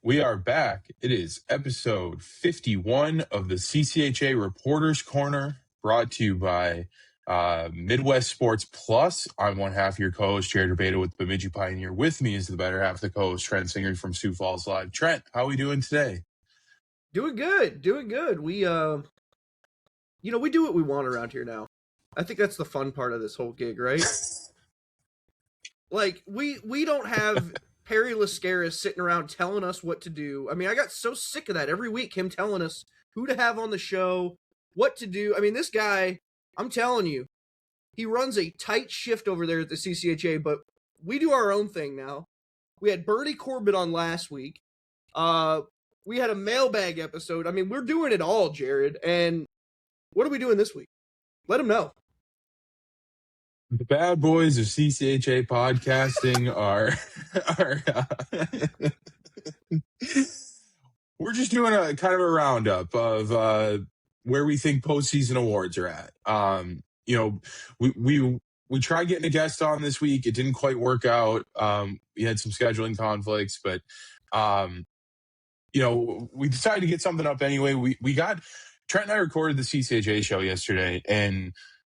We are back. It is episode 51 of the CCHA Reporters Corner, brought to you by Midwest Sports Plus. I'm one half of your co-host, Jared Rubado with Bemidji Pioneer. With me is the better half of the co-host, Trent Singer from Sioux Falls Live. Trent, how are we doing today? Doing good. We, we do what we want around here now. I think that's the fun part of this whole gig, right? Like, we don't have Perry Lascaris sitting around telling us what to do. I mean, I got so sick of that every week, him telling us who to have on the show, what to do. I mean, this guy, I'm telling you, he runs a tight shift over there at the CCHA, but we do our own thing now. We had Bernie Corbett on last week. We had a mailbag episode. I mean, we're doing it all, Jared. And what are we doing this week? Let him know. The bad boys of CCHA podcasting we're just doing a kind of a roundup of where we think postseason awards are at. We tried getting a guest on this week. It didn't quite work out. We had some scheduling conflicts, but we decided to get something up anyway. We got Trent and I recorded the CCHA show yesterday, and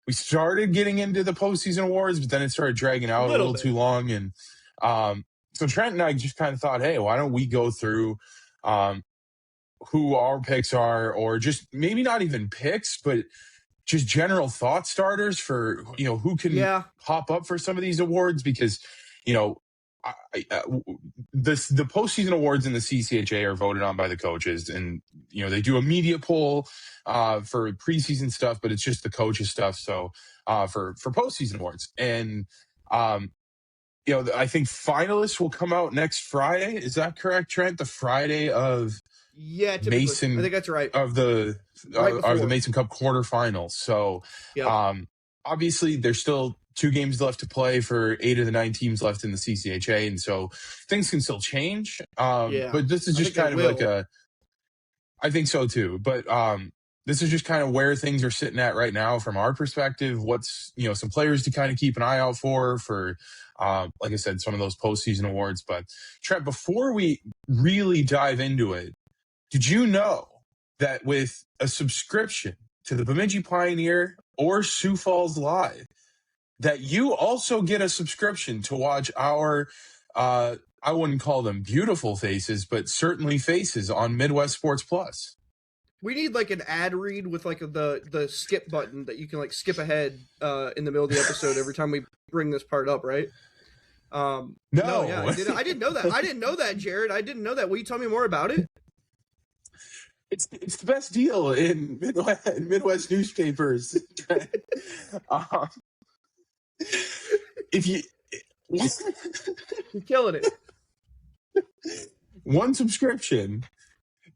we started getting into the postseason awards, but then it started dragging out a little too long. And so Trent and I just kind of thought, hey, why don't we go through who our picks are, or just maybe not even picks, but just general thought starters for, who can pop up for some of these awards, because, the postseason awards in the CCHA are voted on by the coaches, and they do a media poll for preseason stuff, but it's just the coaches stuff. So for postseason awards, and I think finalists will come out next Friday. Is that correct, Trent? The Friday of Mason, I think that's right. Of the Mason Cup quarterfinals. So obviously there's still 2 games left to play for 8 of the 9 teams left in the CCHA, and so things can still change. But this is just kind of I think so too. But this is just kind of where things are sitting at right now from our perspective. What's, some players to kind of keep an eye out for, like I said, some of those postseason awards. But Trent, before we really dive into it, did you know that with a subscription to the Bemidji Pioneer or Sioux Falls Live, that you also get a subscription to watch our, I wouldn't call them beautiful faces, but certainly faces on Midwest Sports Plus? We need like an ad read with like the skip button that you can like skip ahead in the middle of the episode every time we bring this part up, right? No, I didn't know that. I didn't know that, Jared. I didn't know that. Will you tell me more about it? It's the best deal in Midwest newspapers. If you're killing it. One subscription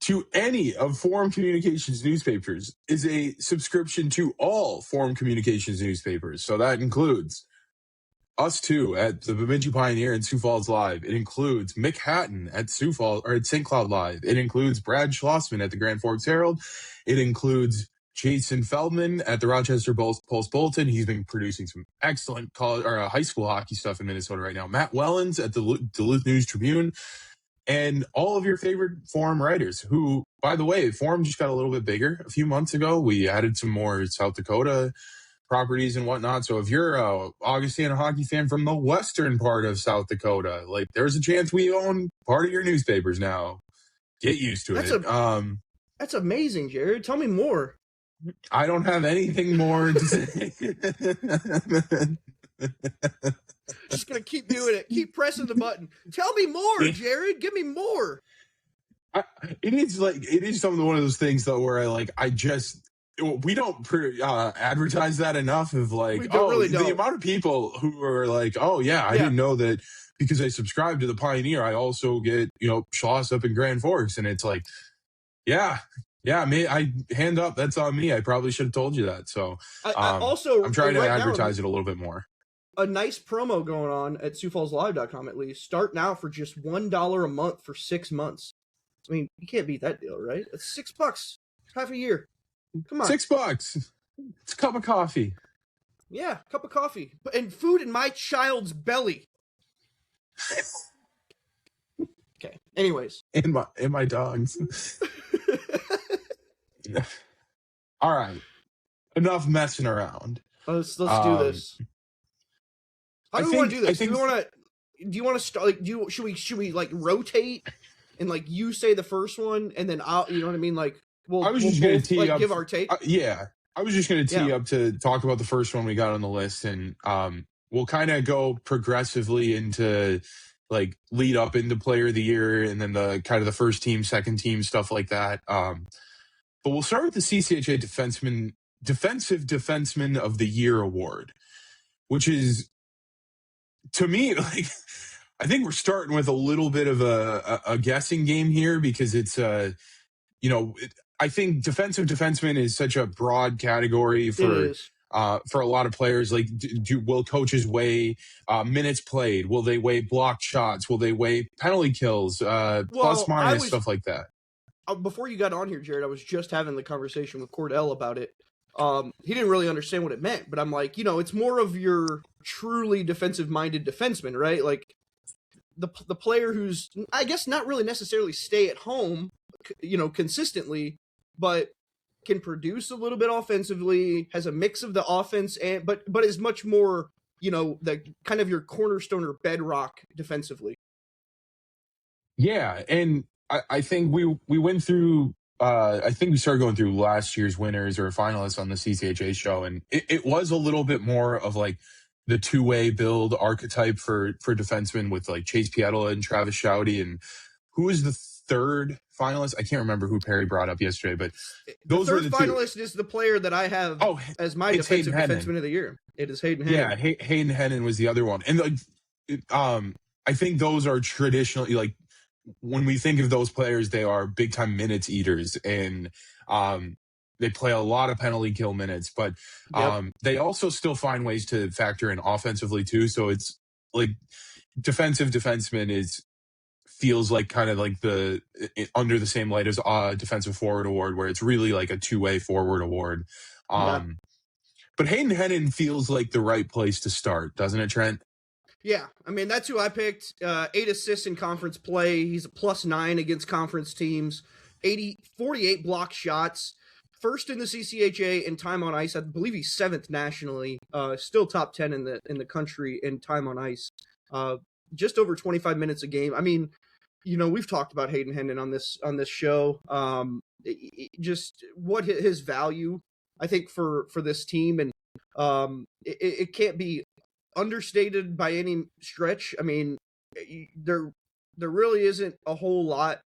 to any of Forum Communications newspapers is a subscription to all Forum Communications newspapers. So that includes us two at the Bemidji Pioneer and Sioux Falls Live. It includes Mick Hatton at Sioux Falls or at St. Cloud Live. It includes Brad Schlossman at the Grand Forks Herald. It includes Jason Feldman at the Rochester Post Bulletin. He's been producing some excellent college or high school hockey stuff in Minnesota right now. Matt Wellens at the Duluth News Tribune, and all of your favorite Forum writers, who, by the way, Forum just got a little bit bigger a few months ago. We added some more South Dakota properties and whatnot. So if you're a Augustana hockey fan from the western part of South Dakota, like, there's a chance we own part of your newspapers now. Get used to it. That's amazing, Jared. Tell me more. I don't have anything more to say. Just gonna keep doing it. Keep pressing the button. Tell me more, Jared. Give me more. It is one of those things though where we don't advertise that enough. Of like, the amount of people who are like, I didn't know that because I subscribe to the Pioneer, I also get Schloss up in Grand Forks, and it's like, I hand up. That's on me. I probably should have told you that. So I'm trying to advertise it a little bit more. A nice promo going on at SiouxFallsLive.com at least. Start now for just $1 a month for 6 months. I mean, you can't beat that deal, right? It's $6, half a year. Come on, $6. It's a cup of coffee. Yeah, cup of coffee and food in my child's belly. Okay. Anyways. in my dogs. All right. Enough messing around. Let's do this. How do we want to do this? Do you want to start like should we like rotate and like you say the first one and then I'll, you know what I mean? Like we'll both like give our take. Yeah. I was just going to tee up to talk about the first one we got on the list, and we'll kind of go progressively into like lead up into player of the year and then the kind of the first team, second team, stuff like that. But we'll start with the CCHA Defensive Defenseman of the Year award, which is, to me, like, I think we're starting with a little bit of a guessing game here because it's, I think defensive defenseman is such a broad category for a lot of players. Like, will coaches weigh minutes played? Will they weigh blocked shots? Will they weigh penalty kills? Plus minus, stuff like that. Before you got on here, Jared, I was just having the conversation with Cordell about it. He didn't really understand what it meant, but I'm like, it's more of your truly defensive-minded defenseman, right? Like the player who's, I guess, not really necessarily stay at home, consistently, but can produce a little bit offensively, has a mix of the offense and but is much more, the kind of your cornerstone or bedrock defensively. Yeah, and I think we went through. I think we started going through last year's winners or finalists on the CCHA show, and it was a little bit more of like the two-way build archetype for defensemen with like Chase Pietla and Travis Shouty. And who was the third finalist? I can't remember who Perry brought up yesterday, but those were the finalist is the player that I have as my defensive defenseman of the year. It is Hayden Hennon. Yeah, Hayden Hennon was the other one, and I think those are traditionally like. When we think of those players, they are big time minutes eaters, and they play a lot of penalty kill minutes, but they also still find ways to factor in offensively too. So it's like defensive defenseman feels like kind of like under the same light as defensive forward award, where it's really like a two-way forward award. But Hayden Hennon feels like the right place to start, doesn't it, Trent? Yeah, I mean, that's who I picked. 8 assists in conference play. He's a +9 against conference teams. 48 block shots. First in the CCHA in time on ice. I believe he's 7th nationally. Still top 10 in the country in time on ice. Just over 25 minutes a game. I mean, we've talked about Hayden Hennon on this show. Just what his value, I think, for this team, and it can't be understated by any stretch. I mean, there really isn't a whole lot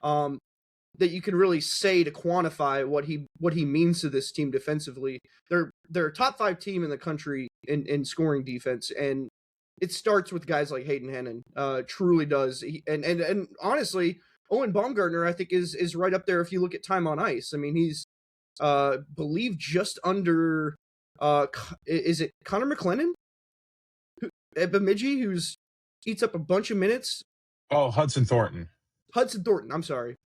that you can really say to quantify what he means to this team defensively. They're a top 5 team in the country in scoring defense, and it starts with guys like Hayden Hennon. Truly does. And honestly, Owen Baumgartner, I think, is right up there if you look at time on ice. I mean, he's believe just under is it Connor McLennan? At Bemidji, who's eats up a bunch of minutes. Oh, Hudson Thornton, I'm sorry.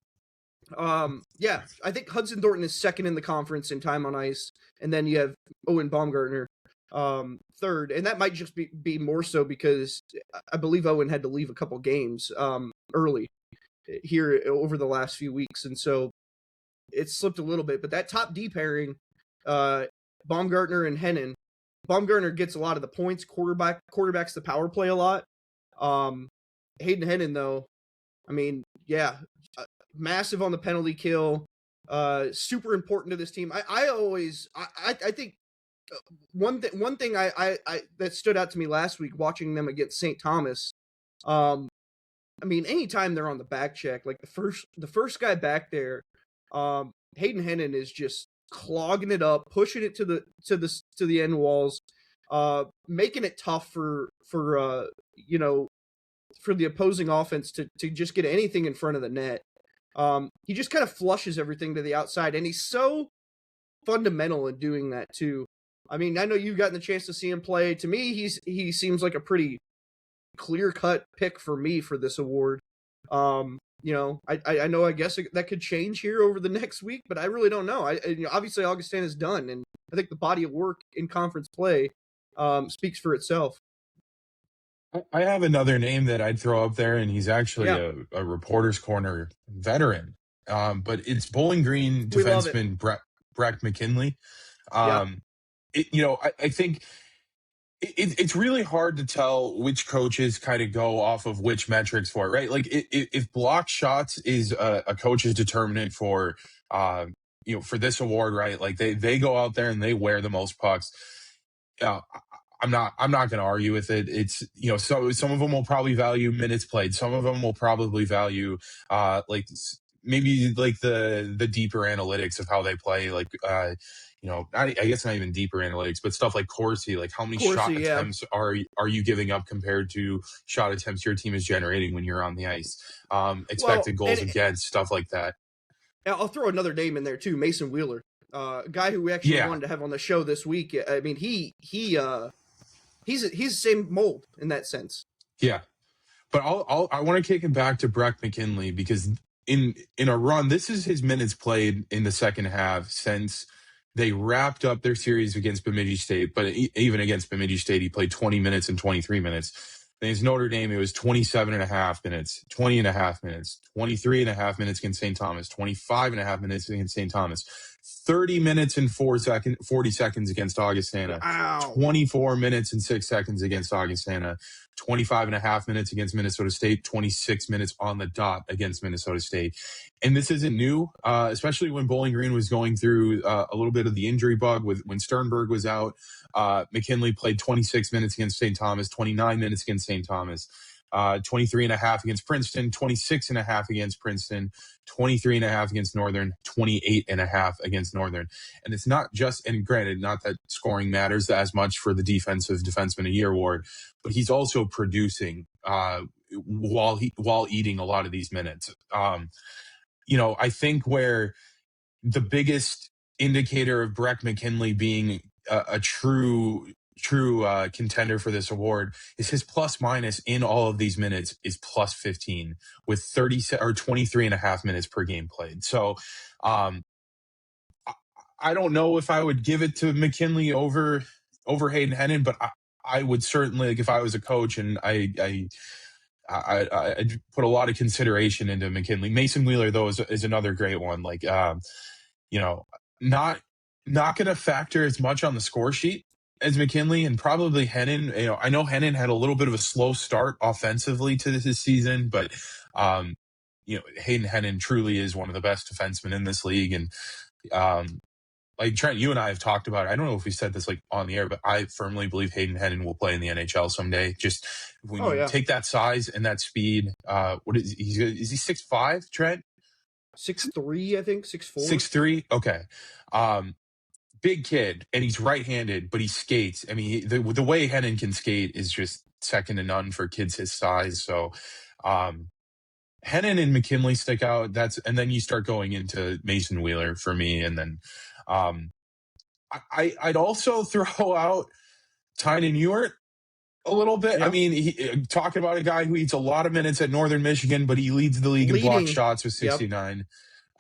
Yeah, I think Hudson Thornton is 2nd in the conference in time on ice, and then you have Owen Baumgartner 3rd, and that might just be more so because I believe Owen had to leave a couple games early here over the last few weeks, and so it slipped a little bit. But that top D pairing, Baumgartner and Hennon. Baumgartner gets a lot of the points. Quarterbacks the power play a lot. Hayden Hennon, though, I mean, yeah, massive on the penalty kill. Super important to this team. I think one thing I that stood out to me last week watching them against St. Thomas. I mean, anytime they're on the back check, like the first guy back there, Hayden Hennon is just clogging it up, pushing it to the end walls, making it tough for the opposing offense to just get anything in front of the net. He just kind of flushes everything to the outside, and he's so fundamental in doing that too. I mean, I know you've gotten the chance to see him play. To me, he seems like a pretty clear-cut pick for me for this award. I know, I guess that could change here over the next week, but I really don't know. Obviously Augustana is done, and I think the body of work in conference play speaks for itself. I have another name that I'd throw up there, and he's actually Yeah. a Reporter's Corner veteran. But it's Bowling Green We love it. defenseman Breck McKinley. Yeah. I think it's really hard to tell which coaches kind of go off of which metrics for it, right? Like if block shots is a coach's determinant for, for this award, right? Like they go out there and they wear the most pucks. I'm not going to argue with it. It's, so some of them will probably value minutes played. Some of them will probably value, maybe like the deeper analytics of how they play. Like, I guess not even deeper analytics, but stuff like Corsi, like how many shot Corsi, yeah. attempts are you giving up compared to shot attempts your team is generating when you're on the ice? Expected goals against, stuff like that. I'll throw another name in there too, Mason Wheeler, a guy who we actually wanted to have on the show this week. I mean, he's the same mold in that sense. Yeah, but I want to kick it back to Breck McKinley because in a run, this is his minutes played in the second half since they wrapped up their series against Bemidji State. But even against Bemidji State, he played 20 minutes and 23 minutes. Against Notre Dame, it was 27 and a half minutes, 20 and a half minutes, 23 and a half minutes against St. Thomas, 25 and a half minutes against St. Thomas, 30 minutes and 40 seconds against Augustana, Wow. 24 minutes and 6 seconds against Augustana, 25 and a half minutes against Minnesota State, 26 minutes on the dot against Minnesota State. And this isn't new, especially when Bowling Green was going through a little bit of the injury bug when Sternberg was out. McKinley played 26 minutes against St. Thomas, 29 minutes against St. Thomas, 23 and a half against Princeton, 26 and a half against Princeton, 23 and a half against Northern, 28 and a half against Northern. And it's not just, and granted, not that scoring matters as much for the Defensive Defenseman of the Year award, but he's also producing while eating a lot of these minutes. I think where the biggest indicator of Breck McKinley being a true contender for this award is his plus minus in all of these minutes is plus 15 with 23 and a half minutes per game played. So I don't know if I would give it to McKinley over Hayden Hennon, but I would certainly, like, if I was a coach, and I put a lot of consideration into McKinley. Mason Wheeler, though, is another great one. Like, not going to factor as much on the score sheet as McKinley, and probably Hennon. I know Hennon had a little bit of a slow start offensively to this season, but Hayden Hennon truly is one of the best defensemen in this league. And like Trent, you and I have talked about it. I don't know if we said this like on the air, but I firmly believe Hayden Hennon will play in the NHL someday. Just when you take that size and that speed, what is he? Is he 6'5", Trent? 6'3", I think, 6'4". 6'3", okay. Big kid, and he's right-handed, but he skates. I mean, the way Hennon can skate is just second to none for kids his size. So, Hennon and McKinley stick out. And then you start going into Mason Wheeler for me, and then I'd also throw out Tynan Ewart a little bit. Yep. I mean, talking about a guy who eats a lot of minutes at Northern Michigan, but he leads the league in block shots with 69.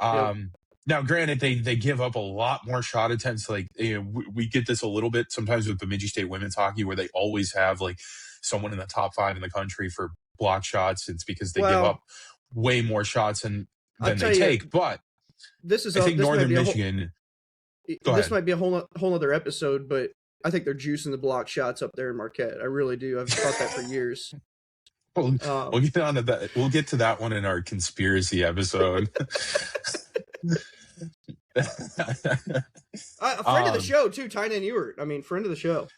Yep. Now, granted, they give up a lot more shot attempts. Like, we get this a little bit sometimes with Bemidji State women's hockey, where they always have like someone in the top 5 in the country for block shots. It's because they give up way more shots than they take. But this is I think Northern Michigan. This might be a whole other episode, but I think they're juicing the block shots up there in Marquette. I really do. I've thought that for years. We'll get on to that. We'll get to that one in our conspiracy episode. A friend of the show too, Tynan Ewart. I mean, friend of the show.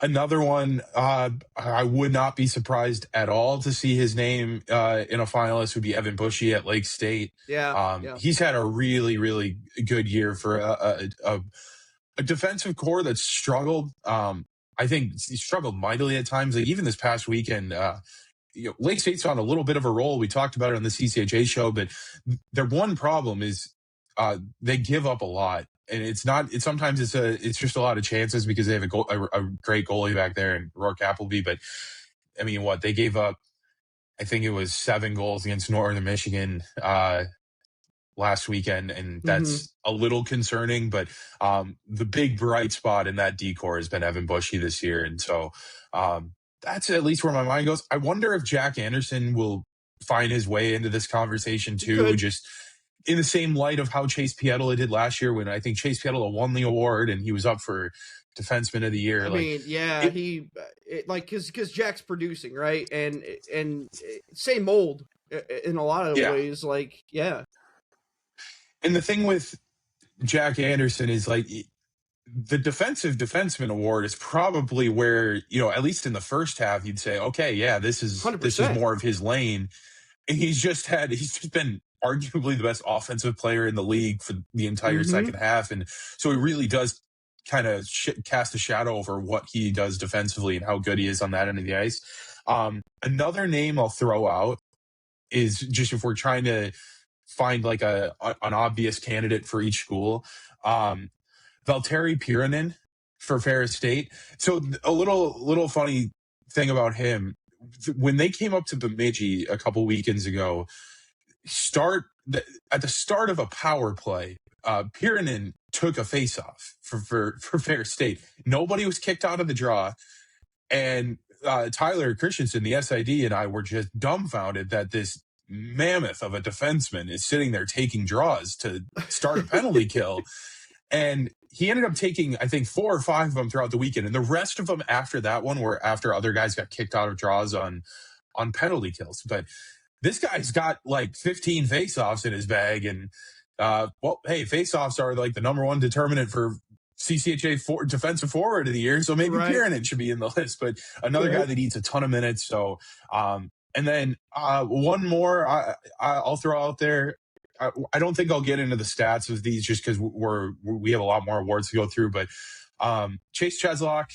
Another one, I would not be surprised at all to see his name in a finalist would be Evan Bushy at Lake State. Yeah, he's had a really, really good year for a defensive core that's struggled. I think he struggled mightily at times. Like even this past weekend, Lake State's on a little bit of a roll. We talked about it on the CCHA show, but their one problem is they give up a lot, and sometimes it's just a lot of chances because they have a great goalie back there in Rourke Appleby. But I mean, they gave up? I think it was 7 goals against Northern Michigan last weekend, and that's a little concerning. But the big bright spot in that D-core has been Evan Bushy this year, and so that's at least where my mind goes. I wonder if Jack Anderson will find his way into this conversation too, just in the same light of how Chase Pietola did last year, when I think Chase Pietola won the award and he was up for Defenseman of the Year. I mean, yeah, because Jack's producing, right, and same mold in a lot of ways, like, yeah. And the thing with Jack Anderson is, like, the Defensive Defenseman Award is probably where, at least in the first half, you'd say, okay, yeah, this is 100%. more of his lane. And he's just been arguably the best offensive player in the league for the entire second half. And so he really does kind of cast a shadow over what he does defensively and how good he is on that end of the ice. Another name I'll throw out is, just if we're trying to find like an obvious candidate for each school, Valtteri Pirinen for Ferris State. So a little funny thing about him, when they came up to Bemidji a couple weekends ago, at the start of a power play, Pirinen took a faceoff for Ferris State. Nobody was kicked out of the draw, and Tyler Christensen, the SID, and I were just dumbfounded that this mammoth of a defenseman is sitting there taking draws to start a penalty kill. And he ended up taking, I think, 4 or 5 of them throughout the weekend. And the rest of them after that one were after other guys got kicked out of draws on penalty kills. But this guy's got like 15 faceoffs in his bag. And, hey, faceoffs are like the number one determinant for CCHA defensive forward of the year. So maybe Pirinen should be in the list. But another guy that eats a ton of minutes. So, and then one more I'll throw out there. I don't think I'll get into the stats of these just because we have a lot more awards to go through. But Chase Cheslock,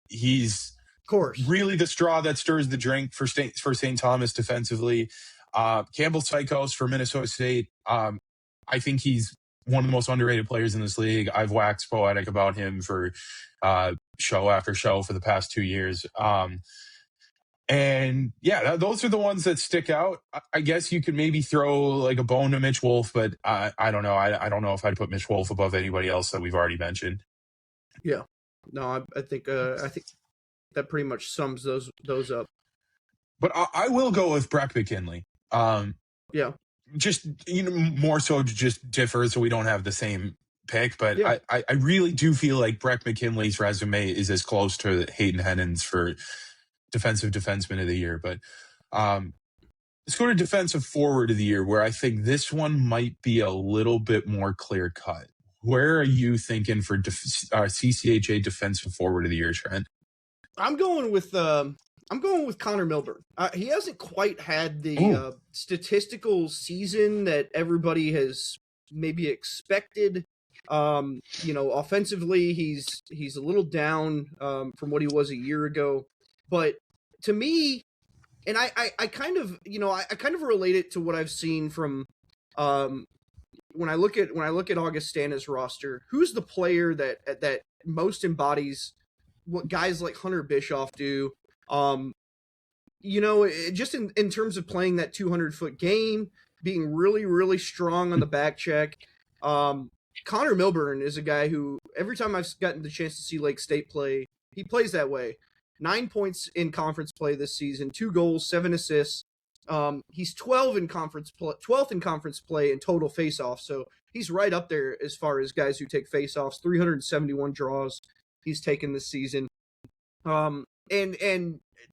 he's of course really the straw that stirs the drink for St. Thomas defensively. Campbell Sykos for Minnesota State. I think he's one of the most underrated players in this league. I've waxed poetic about him for show after show for the past 2 years. And yeah, those are the ones that stick out. I guess you could maybe throw like a bone to Mitch Wolf, but I don't know. I don't know if I'd put Mitch Wolf above anybody else that we've already mentioned. Yeah, no, I think that pretty much sums those up. But I will go with Breck McKinley. Yeah, just more so to just differ, so we don't have the same pick. But yeah. I really do feel like Breck McKinley's resume is as close to Hayden Hennon's for Defensive Defenseman of the Year. But let's go to Defensive Forward of the Year, where I think this one might be a little bit more clear cut. Where are you thinking for CCHA Defensive Forward of the Year, Trent? I'm going with Connor Milburn. He hasn't quite had the statistical season that everybody has maybe expected. Offensively, he's a little down from what he was a year ago. But to me, and I kind of relate it to what I've seen from when I look at Augustana's roster. Who's the player that most embodies what guys like Hunter Bischoff do? Just in terms of playing that 200-foot game, being really, really strong on the back check. Connor Milburn is a guy who, every time I've gotten the chance to see Lake State play, he plays that way. 9 points in conference play this season, 2 goals, 7 assists. He's 12th in conference play in total faceoffs. So he's right up there as far as guys who take faceoffs. 371 draws he's taken this season. And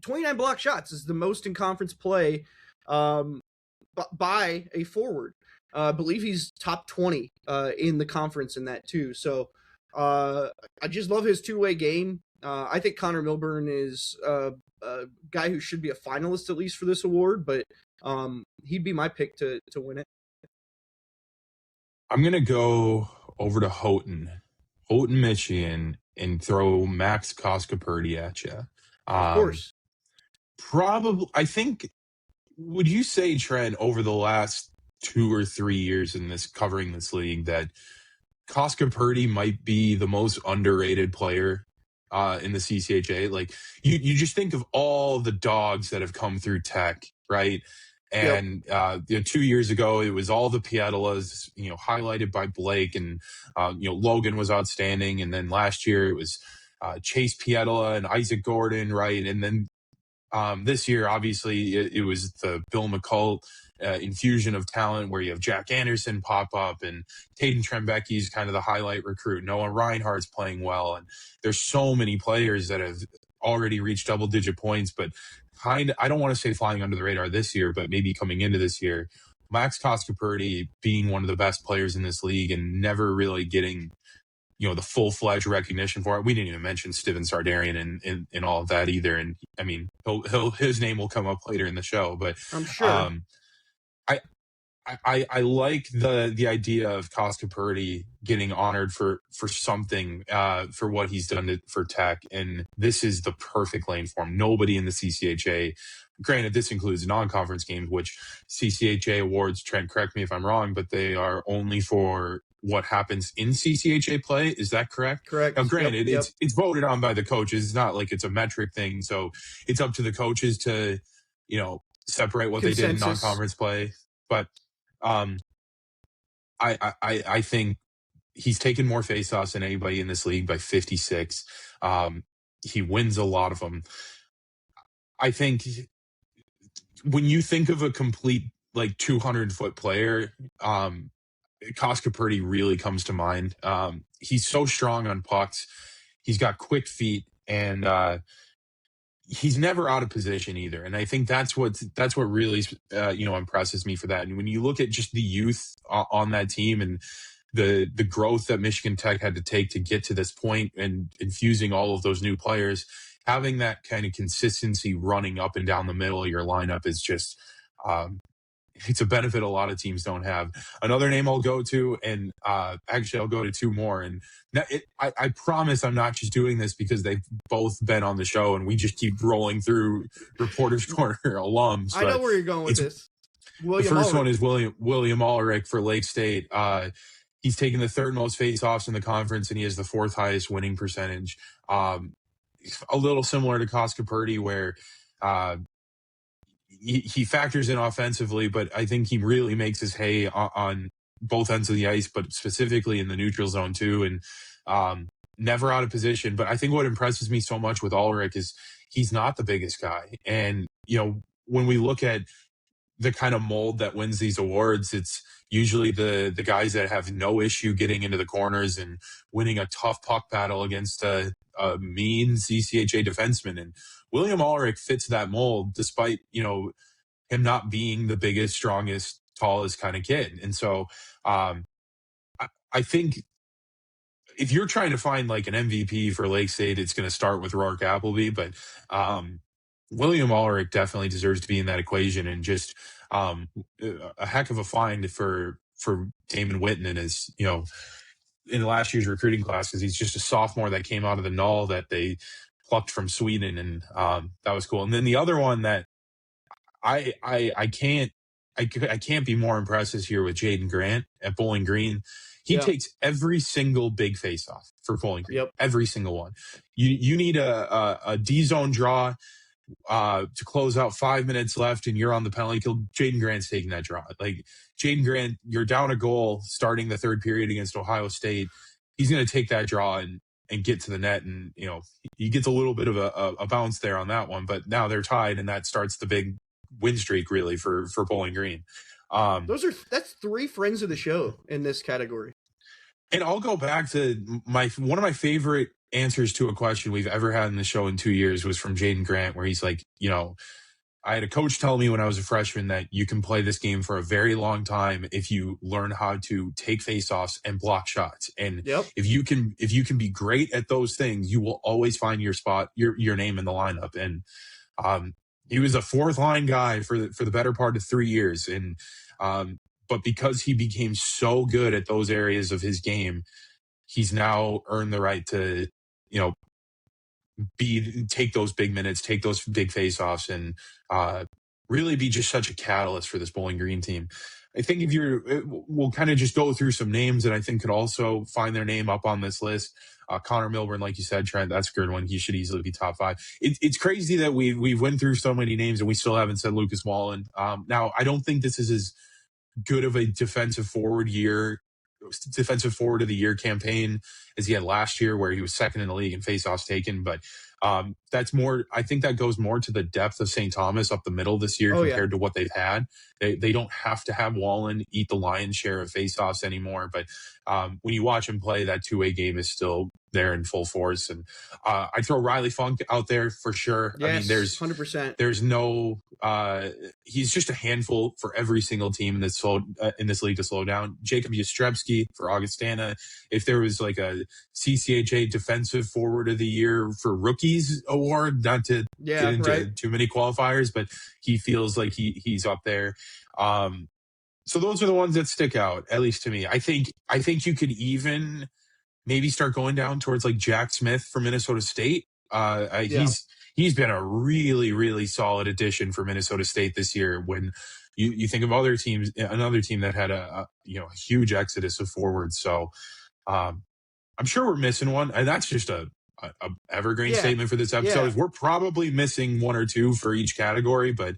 29 block shots is the most in conference play by a forward. I believe he's top 20 in the conference in that too. So I just love his two-way game. I think Connor Milburn is a guy who should be a finalist at least for this award, but he'd be my pick to win it. I'm going to go over to Houghton, Michigan, and throw Max Koska-Purdy at you. Of course. Probably, I think, would you say, Trent, over the last 2 or 3 years covering this league, that Koska-Purdy might be the most underrated player in the CCHA? Like, you just think of all the dogs that have come through Tech, right? And 2 years ago, it was all the Pietolas, highlighted by Blake, and Logan was outstanding. And then last year it was Chase Pietila and Isaac Gordon, right? And then this year, obviously, it was the Bill McCult infusion of talent where you have Jack Anderson pop up and Taden Trembecki's kind of the highlight recruit. Noah Reinhardt's playing well. And there's so many players that have already reached double-digit points, but I don't want to say flying under the radar this year, but maybe coming into this year, Max Koskapurdy being one of the best players in this league and never really getting the full-fledged recognition for it. We didn't even mention Steven Sardarian in all of that either. And I mean, his name will come up later in the show, but I'm sure. I like the idea of Koskapurdy getting honored for something, for what he's done for Tech. And this is the perfect lane for him. Nobody in the CCHA, granted, this includes non-conference games, which CCHA awards, Trent, correct me if I'm wrong, but they are only for what happens in CCHA play. Is that correct? Correct. Now, granted, it's voted on by the coaches. It's not like it's a metric thing. So it's up to the coaches to, separate what they did in non-conference play. But I think he's taken more faceoffs than anybody in this league by 56. He wins a lot of them. I think when you think of a complete 200-foot player, Koskapurdy really comes to mind. He's so strong on pucks. He's got quick feet, and he's never out of position either. And I think that's what really impresses me for that. And when you look at just the youth on that team and the growth that Michigan Tech had to take to get to this point and infusing all of those new players, having that kind of consistency running up and down the middle of your lineup is just it's a benefit a lot of teams don't have. Another name I'll go to, and actually I'll go to two more. And I promise I'm not just doing this because they've both been on the show and we just keep rolling through Reporters Corner alums. I know where you're going with this. The first one is William Ulrich for Lake State. He's taken the third most faceoffs in the conference, and he has the fourth highest winning percentage. A little similar to Koskapurdy, where he factors in offensively, but I think he really makes his hay on both ends of the ice, but specifically in the neutral zone too, and never out of position. But I think what impresses me so much with Ulrich is he's not the biggest guy. And, when we look at the kind of mold that wins these awards, it's usually the guys that have no issue getting into the corners and winning a tough puck battle against a mean CCHA defenseman. And William Ulrich fits that mold despite, him not being the biggest, strongest, tallest kind of kid. And so I think if you're trying to find an MVP for Lake State, it's going to start with Rourke Appleby. But William Ulrich definitely deserves to be in that equation, and just a heck of a find for Damon Witten and his, in last year's recruiting class, because he's just a sophomore that came out of the Null that they plucked from Sweden, and that was cool. And then the other one that I can't be more impressed this year with Jaden Grant at Bowling Green. He takes every single big face-off for Bowling Green, every single one. You need a D-zone draw to close out 5 minutes left, and you're on the penalty kill. Jaden Grant's taking that draw. Jaden Grant, you're down a goal starting the third period against Ohio State. He's going to take that draw and get to the net, and he gets a little bit of a bounce there on that one. But now they're tied, and that starts the big win streak really for Bowling Green. That's three friends of the show in this category. And I'll go back to one of my favorite answers to a question we've ever had in the show in 2 years was from Jaden Grant, where he's like, I had a coach tell me when I was a freshman that you can play this game for a very long time if you learn how to take faceoffs and block shots. And if you can be great at those things, you will always find your spot, your name in the lineup. And he was a fourth line guy for the better part of 3 years. And but because he became so good at those areas of his game, he's now earned the right to, take those big minutes, take those big faceoffs, and really be just such a catalyst for this Bowling Green team. I think we'll kind of just go through some names that I think could also find their name up on this list. Connor Milburn, like you said, Trent, that's a good one. He should easily be top 5. It's crazy that we went through so many names and we still haven't said Lucas Wallen. Now, I don't think this is as good of a defensive forward year defensive forward of the year campaign as he had last year, where he was second in the league in faceoffs taken. But that's more, I think that goes more to the depth of St. Thomas up the middle this year compared to what they've had. They don't have to have Wallen eat the lion's share of faceoffs anymore. But when you watch him play, that two-way game is still there in full force. And I throw Riley Funk out there for sure. Yes, I mean, 100%. There's no he's just a handful for every single team in this league to slow down. Jacob Yastrzemski for Augustana. If there was like a CCHA Defensive Forward of the Year for Rookies award, not to get into too many qualifiers, but he feels like he's up there. So those are the ones that stick out, at least to me. I think you could even maybe start going down towards like Jack Smith from Minnesota State. He's been a really, really solid addition for Minnesota State this year. When you think of other teams, another team that had a huge exodus of forwards. So I'm sure we're missing one, and that's just a evergreen statement for this episode. Is we're probably missing one or two for each category, but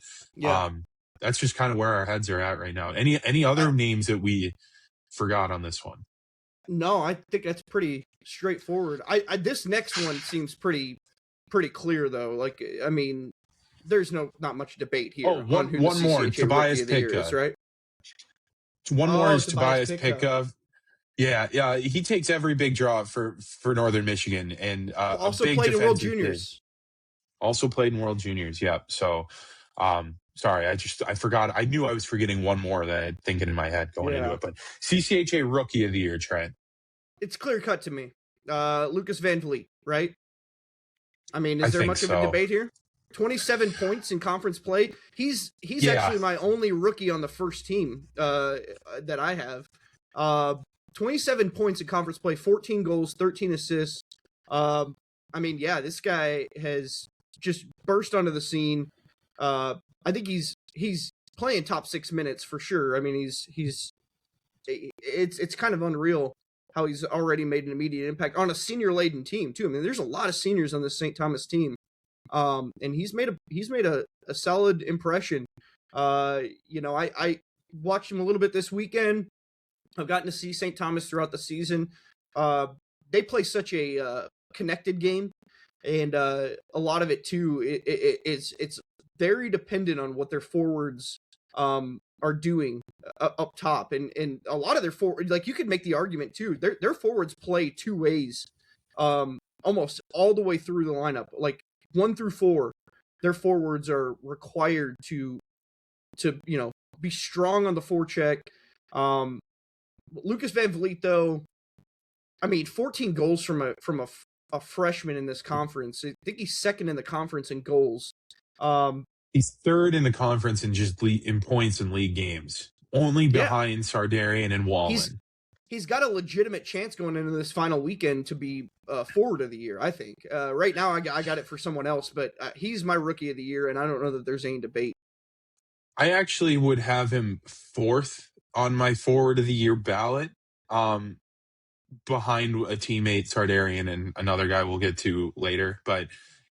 that's just kind of where our heads are at right now. Any other names that we forgot on this one? No, I think that's pretty straightforward. I this next one seems pretty clear though. Like, I mean, there's not much debate here. One more, Tobias Pitka, right? One more is Tobias Pitka. Yeah, he takes every big draw for Northern Michigan, and also played in World Juniors. Also played in World Juniors, yeah. So, sorry, I forgot. I knew I was forgetting one more that I'm thinking in my head going into it. But CCHA Rookie of the Year, Trent. It's clear cut to me. Lucas Van Vliet, right? I mean, is there much of a debate here? 27 points in conference play. He's actually my only rookie on the first team that I have. 27 points in conference play, 14 goals, 13 assists. I mean, this guy has just burst onto the scene. I think he's playing top 6 minutes for sure. I mean, it's kind of unreal how he's already made an immediate impact on a senior-laden team too. I mean, there's a lot of seniors on this St. Thomas team, and he's made a solid impression. I watched him a little bit this weekend. I've gotten to see St. Thomas throughout the season. They play such a connected game, and a lot of it too. It's very dependent on what their forwards are doing up top, and a lot of their forward, like you could make the argument too, their forwards play two ways almost all the way through the lineup. Like 1 through 4, their forwards are required to be strong on the forecheck. Lucas Van Vliet, though, I mean, 14 goals from a freshman in this conference. I think he's second in the conference in goals. He's third in the conference in points in league games, only behind Sardarian and Wallen. He's got a legitimate chance going into this final weekend to be forward of the year, I think. Right now, I got it for someone else, but he's my rookie of the year, and I don't know that there's any debate. I actually would have him fourth on my forward of the year ballot, behind a teammate, Sardarian, and another guy we'll get to later, but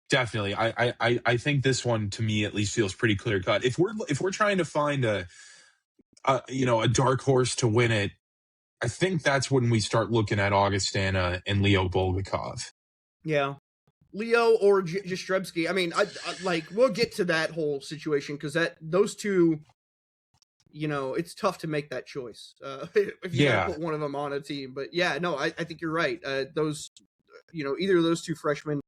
definitely, I think this one to me at least feels pretty clear cut. If we're trying to find a dark horse to win it, I think that's when we start looking at Augustana and Leo Bulgakov. Yeah, Leo or Yastrzemski. I mean, I we'll get to that whole situation because those two, it's tough to make that choice if you gotta put one of them on a team. But I think you're right. Those, either of those two freshmen.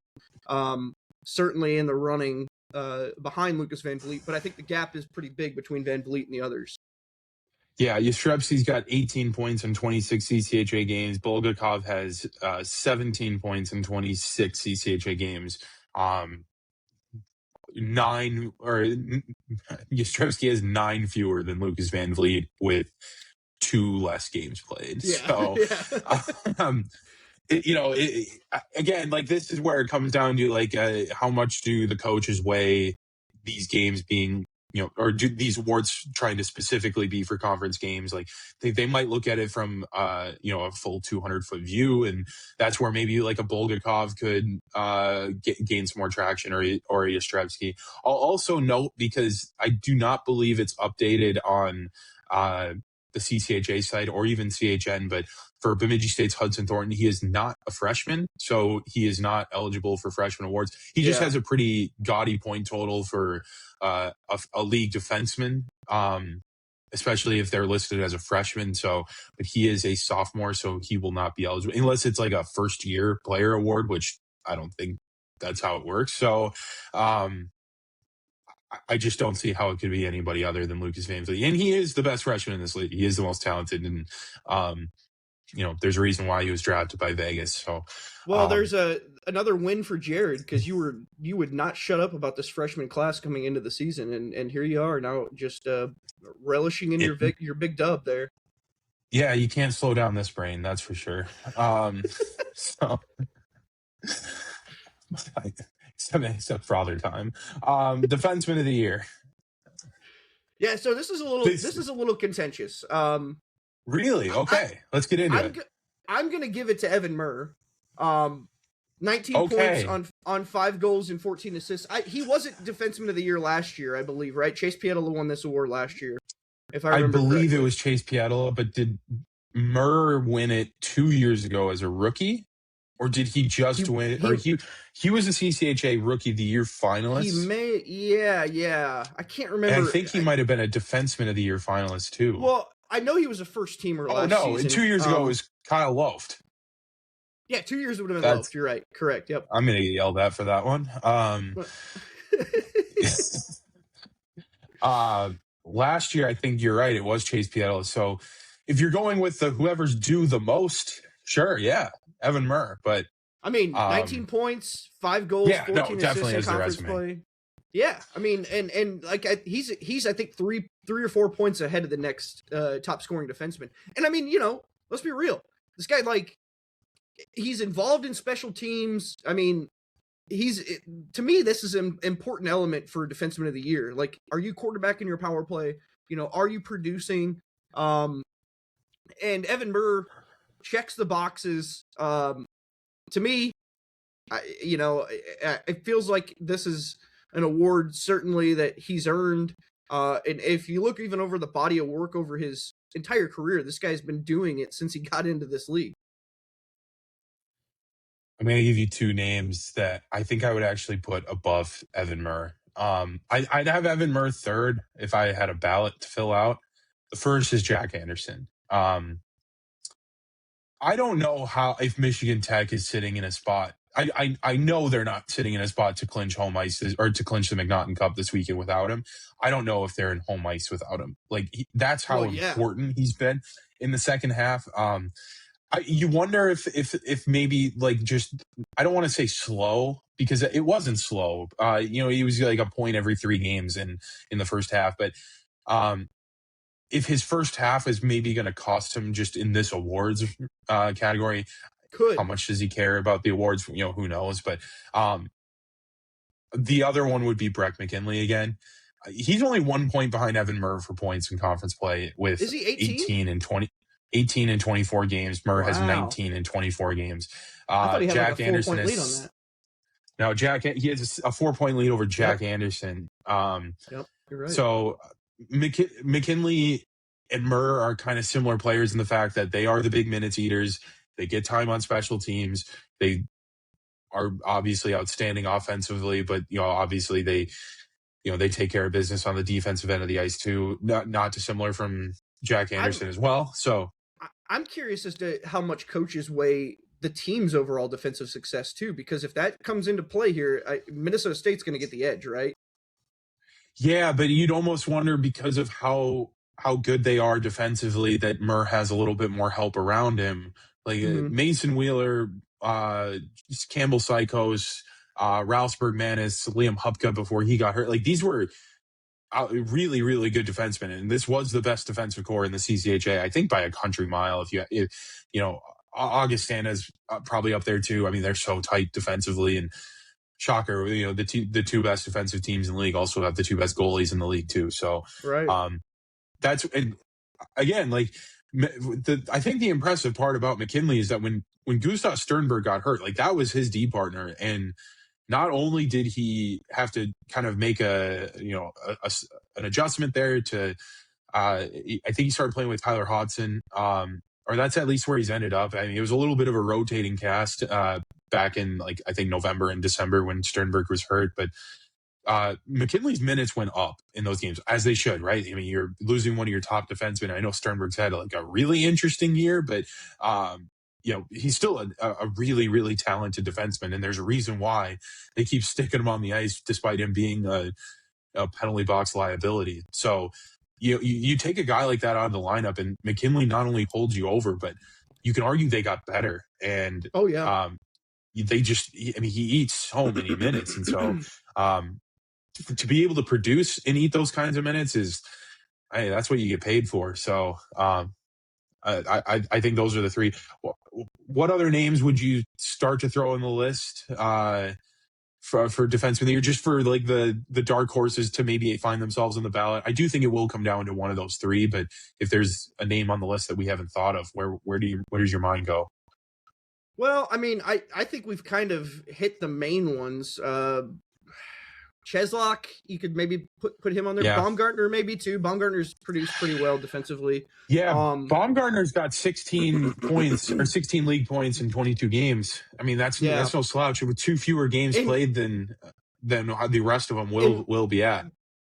Certainly in the running behind Lucas Van Vliet, but I think the gap is pretty big between Van Vliet and the others. Yeah, Yastrzemski's got 18 points in 26 CCHA games. Bulgakov has 17 points in 26 CCHA games. Yastrzemski has 9 fewer than Lucas Van Vliet with 2 less games played. Yeah. So, again, like this is where it comes down to like how much do the coaches weigh these games being, or do these awards trying to specifically be for conference games? Like they might look at it from a full 200-foot view, and that's where maybe like a Bulgakov could gain some more traction, or a Yastrzemski. I'll also note, because I do not believe it's updated on the CCHA side or even CHN, but for Bemidji State's Hudson Thornton, he is not a freshman, so he is not eligible for freshman awards. He just has a pretty gaudy point total for a league defenseman, especially if they're listed as a freshman. So, but he is a sophomore, so he will not be eligible unless it's like a first year player award, which I don't think that's how it works. So, I just don't see how it could be anybody other than Lucas Vamsley. And he is the best freshman in this league. He is the most talented. And, there's a reason why he was drafted by Vegas. So, well, there's another win for Jared, because you would not shut up about this freshman class coming into the season. And here you are now, just relishing in your big dub there. Yeah, you can't slow down this brain. That's for sure. So except for other time. Defenseman of the year. Yeah, so this is a little contentious. Really? Okay, let's get into it. I'm gonna give it to Evan Murr. 19 points on 5 goals and 14 assists. He wasn't Defenseman of the Year last year, I believe, right? Chase Pietila won this award last year, if I remember believe correctly. It was Chase Pietila, but did Murr win it 2 years ago as a rookie? Or did he just win it? Or he was a CCHA Rookie of the Year finalist? He may, yeah. I can't remember. And I think he might have been a Defenseman of the Year finalist, too. Well, I know he was a first-teamer last season. 2 years ago it was Kyle Loft. Yeah, 2 years would have been Loft. You're right. Correct, yep. I'm going to get yelled at for that one. Last year, I think you're right. It was Chase Pietila. So if you're going with whoever's due the most, sure, yeah, Evan Murr. But I mean, 19 points, 5 goals, 14 assists in conference play. Yeah, I mean, and like he's I think three or 4 points ahead of the next top scoring defenseman. And I mean, let's be real. This guy, like, he's involved in special teams. I mean, to me, this is an important element for Defenseman of the Year. Like, are you quarterbacking your power play? Are you producing? And Evan Murr checks the boxes. To me, it feels like this is an award certainly that he's earned. And if you look even over the body of work over his entire career, this guy's been doing it since he got into this league. I'm going to give you 2 names that I think I would actually put above Evan Murr. I'd have Evan Murr third if I had a ballot to fill out. The first is Jack Anderson. I don't know if Michigan Tech is sitting in a spot. I know they're not sitting in a spot to clinch home ice or to clinch the MacNaughton Cup this weekend without him. I don't know if they're in home ice without him. Like, that's how important he's been in the second half. You wonder if maybe, like, just, I don't want to say slow, because it wasn't slow. He was like a point every 3 games in the first half. But if his first half is maybe going to cost him just in this awards category, how much does he care about the awards? Who knows? But the other one would be Brett McKinley again. He's only 1 point behind Evan Murr for points in conference play with 18 and 24 games. Murr has 19 and 24 games. I thought he had Jack like a Anderson 4-point lead on that. No, he has a 4-point lead over Jack Anderson. Yep, you're right. So McKinley and Murr are kind of similar players in the fact that they are the big minutes eaters. They get time on special teams. They are obviously outstanding offensively, but obviously they take care of business on the defensive end of the ice too. Not dissimilar from Jack Anderson as well. So I'm curious as to how much coaches weigh the team's overall defensive success too, because if that comes into play here, Minnesota State's going to get the edge, right? Yeah, but you'd almost wonder, because of how good they are defensively, that Murr has a little bit more help around him. Like Mason Wheeler, Campbell Sykos, Rausberg Manis, Liam Hupka before he got hurt. Like, these were really, really good defensemen, and this was the best defensive core in the CCHA, I think, by a country mile. If Augustana's probably up there too. I mean, they're so tight defensively, and shocker, the two best defensive teams in the league also have the 2 best goalies in the league too. So, right. That's, and again, like, I think the impressive part about McKinley is that when Gustav Sternberg got hurt, like, that was his D partner, and not only did he have to kind of make an adjustment there to I think he started playing with Tyler Hodgson, or that's at least where he's ended up. I mean, it was a little bit of a rotating cast back in, like, I think November and December when Sternberg was hurt. But McKinley's minutes went up in those games, as they should, right? I mean, you're losing one of your top defensemen. I know Sternberg's had like a really interesting year, but he's still a really, really talented defenseman, and there's a reason why they keep sticking him on the ice despite him being a penalty box liability. So you take a guy like that out of the lineup, and McKinley not only holds you over, but you can argue they got better. And they just, I mean, he eats so many minutes, and so to be able to produce and eat those kinds of minutes that's what you get paid for. So I think those are the three. What other names would you start to throw in the list for defenseman of the year, just for like the dark horses to maybe find themselves on the ballot? I do think it will come down to one of those three, but if there's a name on the list that we haven't thought of, where does your mind go? Well, I mean, I think we've kind of hit the main ones. Cheslock, you could maybe put him on there. Yeah. Baumgartner maybe too. Baumgartner's produced pretty well defensively. Yeah, Baumgartner's got 16 points or 16 league points in 22 games. I mean, that's no slouch. With 2 fewer games played than the rest of them will be at.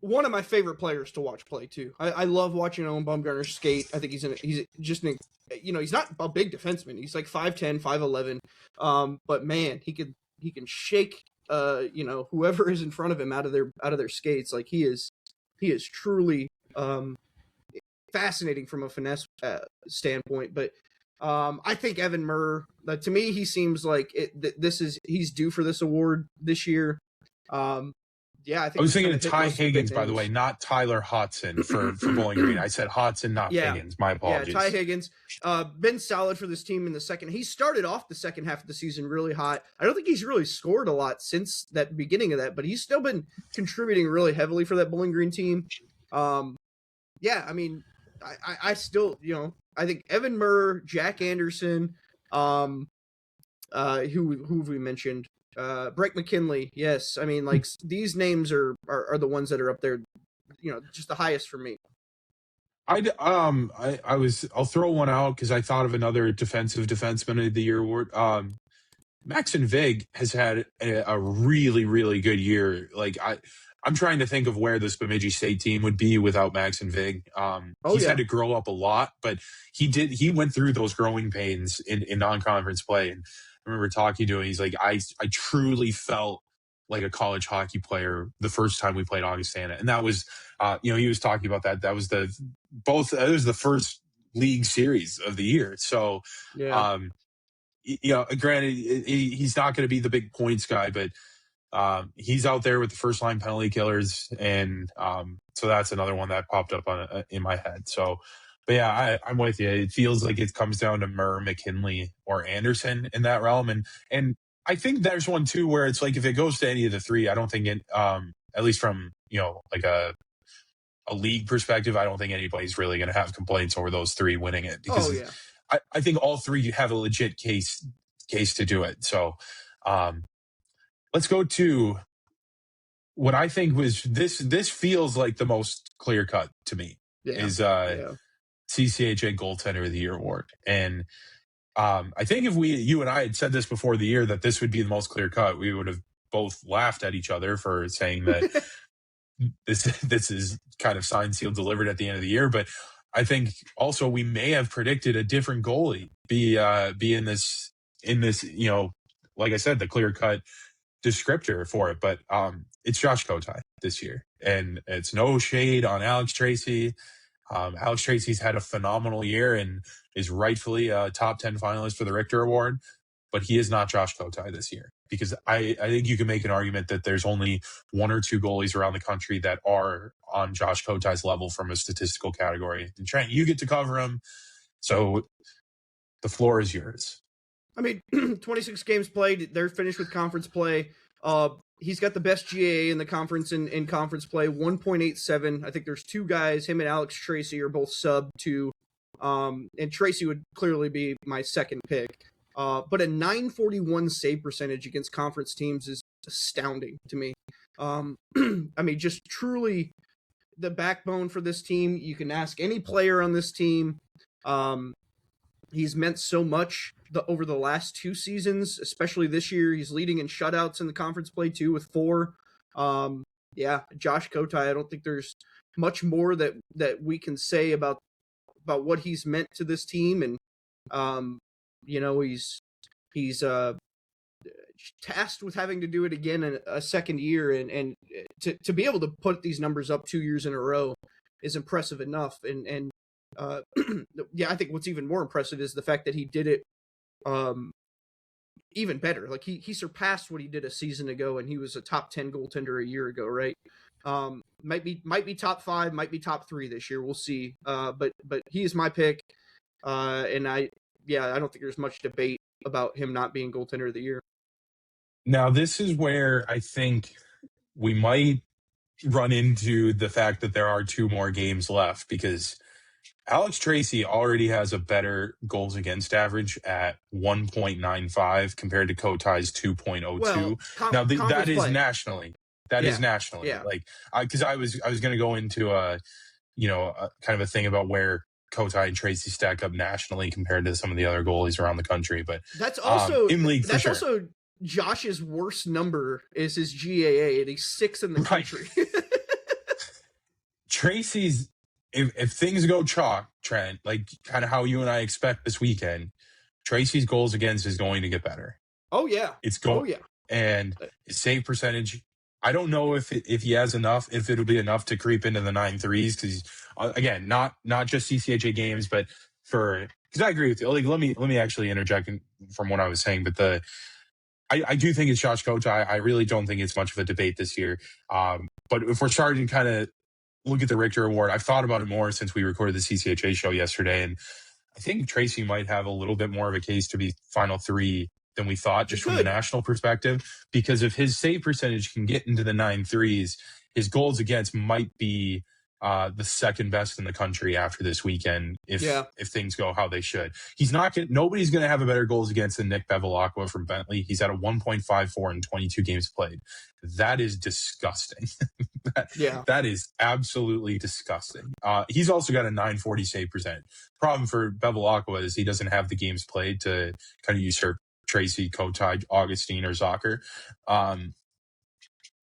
One of my favorite players to watch play too. I love watching Owen Baumgartner skate. I think he's not a big defenseman. He's like 5'10", 5'11". But man, he can shake whoever is in front of him out of their skates. Like he is truly fascinating from a finesse standpoint. But I think Evan Murr, to me, he seems like he's due for this award this year. I think I was thinking of Ty Higgins, by the way, not Tyler Hodgson for Bowling Green. I said Hodgson, not Higgins. My apologies. Yeah, Ty Higgins, been solid for this team in the second. He started off the second half of the season really hot. I don't think he's really scored a lot since that beginning of that, but he's still been contributing really heavily for that Bowling Green team. I mean, I still, I think Evan Murr, Jack Anderson, who have we mentioned? Brett McKinley, yes. I mean, like, these names are the ones that are up there, just the highest for me. I'll throw one out because I thought of another defensive defenseman of the year award. Maxon Vig has had a really, really good year. Like I'm trying to think of where this Bemidji State team would be without Maxon Vig. He's had to grow up a lot, but he went through those growing pains in non-conference play. And I remember talking to him. He's like, I truly felt like a college hockey player the first time we played Augustana. And that was, he was talking about that. That was it was the first league series of the year. So, granted, he's not going to be the big points guy, but he's out there with the first line penalty killers. And so that's another one that popped up in my head. So, but yeah, I'm with you. It feels like it comes down to Murr, McKinley, or Anderson in that realm. And I think there's one too where it's like if it goes to any of the three, I don't think at least from like a league perspective, I don't think anybody's really going to have complaints over those three winning it because I think all three have a legit case to do it. So let's go to what I think was this feels like the most clear cut to me is CCHA Goaltender of the Year award. And I think if you and I had said this before the year that this would be the most clear cut, we would have both laughed at each other for saying that this is kind of signed, sealed, delivered at the end of the year. But I think also we may have predicted a different goalie be in this, like I said, the clear cut descriptor for it. But it's Josh Kotai this year, and it's no shade on Alex Tracy. Alex Tracy's had a phenomenal year and is rightfully a top 10 finalist for the Richter Award, but he is not Josh Kotai this year because I think you can make an argument that there's only one or two goalies around the country that are on Josh Kotai's level from a statistical category. And Trent, you get to cover him, so the floor is yours. I mean, 26 games played. They're finished with conference play. He's got the best GAA in the conference in conference play, 1.87. I think there's two guys, him and Alex Tracy are both sub 2. And Tracy would clearly be my second pick. But a 941 save percentage against conference teams is astounding to me. I mean, just truly the backbone for this team. You can ask any player on this team. He's meant so much over the last 2 seasons, especially this year. He's leading in shutouts in the conference play too with 4. Josh Kotai, I don't think there's much more that we can say about what he's meant to this team. And he's tasked with having to do it again in a second year, and to be able to put these numbers up 2 years in a row is impressive enough. And I think what's even more impressive is the fact that he did it even better. Like he surpassed what he did a season ago, and he was a top 10 goaltender a year ago, right? Might be top 5, might be top 3 this year. We'll see. But he is my pick. And I don't think there's much debate about him not being goaltender of the year. Now, this is where I think we might run into the fact that there are 2 more games left, because Alex Tracy already has a better goals against average at 1.95 compared to Kotai's 2.02. Well, now, that is play. nationally. That is nationally. Yeah. Like, because I was going to go into a kind of a thing about where Kotai and Tracy stack up nationally compared to some of the other goalies around the country, but that's also in league. That's also Josh's worst number is his GAA, and he's 6th in the country. Tracy's, if things go chalk, Trent, like kind of how you and I expect this weekend, Tracy's goals against is going to get better. Oh yeah, it's going. Oh yeah, and his save percentage, I don't know if he has enough, if it'll be enough to creep into the 9.3s, because again, not just CCHA games, but because I agree with you. Like, let me actually interject from what I was saying, but I do think it's Josh Kotai. I really don't think it's much of a debate this year. But if we're starting to kind of look at the Richter Award, I've thought about it more since we recorded the CCHA show yesterday, and I think Tracy might have a little bit more of a case to be Final 3 than we thought, just from the national perspective, because if his save percentage can get into the 9.3s, his goals against might be the second best in the country after this weekend if things go how they should. Nobody's going to have a better goals against than Nick Bevilacqua from Bentley. He's at a 1.54 in 22 games played. That is disgusting. That is absolutely disgusting. He's also got a 940 save percent. Problem for Bevilacqua is he doesn't have the games played to kind of usurp Tracy, Kotai, Augustine, or Zucker.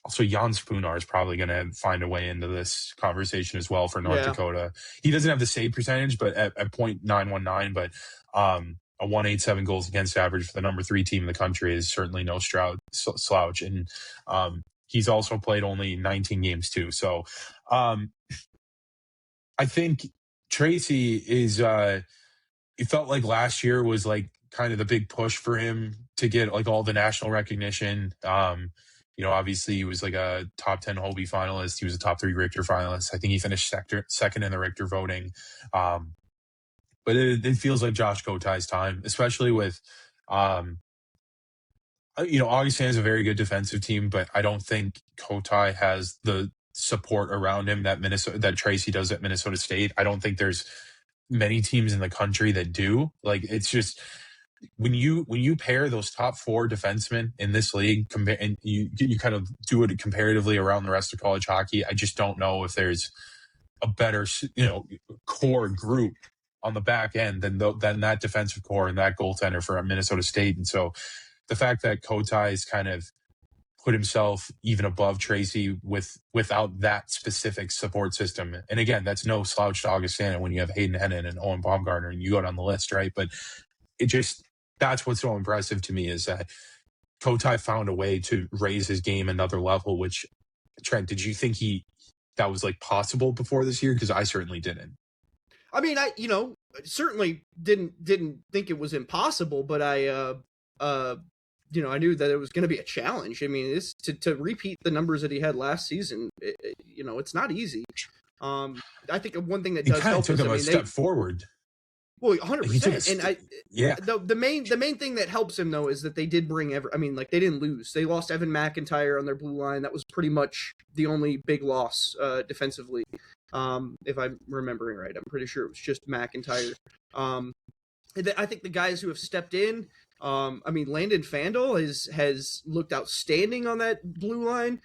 Also, Jan Spunar is probably going to find a way into this conversation as well for North Dakota. He doesn't have the save percentage, but at .919, but a 187 goals against average for the number 3 team in the country is certainly no slouch. And he's also played only 19 games too. So I think Tracy is, it felt like last year was like kind of the big push for him to get like all the national recognition. Obviously he was like a top 10 Hobie finalist. He was a top 3 Richter finalist. I think he finished second in the Richter voting. But it feels like Josh Kotai's time, especially with, Augustine is a very good defensive team, but I don't think Kotai has the support around him that Tracy does at Minnesota State. I don't think there's many teams in the country that do. Like, it's just, when you pair those top 4 defensemen in this league, and you kind of do it comparatively around the rest of college hockey, I just don't know if there's a better core group on the back end than that defensive core and that goaltender for Minnesota State. And so the fact that Kotai's kind of put himself even above Tracy without that specific support system, and again, that's no slouch to Augustana when you have Hayden Hennon and Owen Baumgartner and you go down the list, right? But that's what's so impressive to me, is that Kotai found a way to raise his game another level, which, Trent, did you think that was like possible before this year? Because I certainly didn't. I mean, I certainly didn't think it was impossible, but I knew that it was going to be a challenge. I mean, it's to repeat the numbers that he had last season, it's not easy. I think one thing that does help took him a step forward. Well, 100%. And the main thing that helps him though is that they did bring they didn't lose. They lost Evan McIntyre on their blue line. That was pretty much the only big loss defensively. If I'm remembering right, I'm pretty sure it was just McIntyre. I think the guys who have stepped in, Landon Fandel has looked outstanding on that blue line.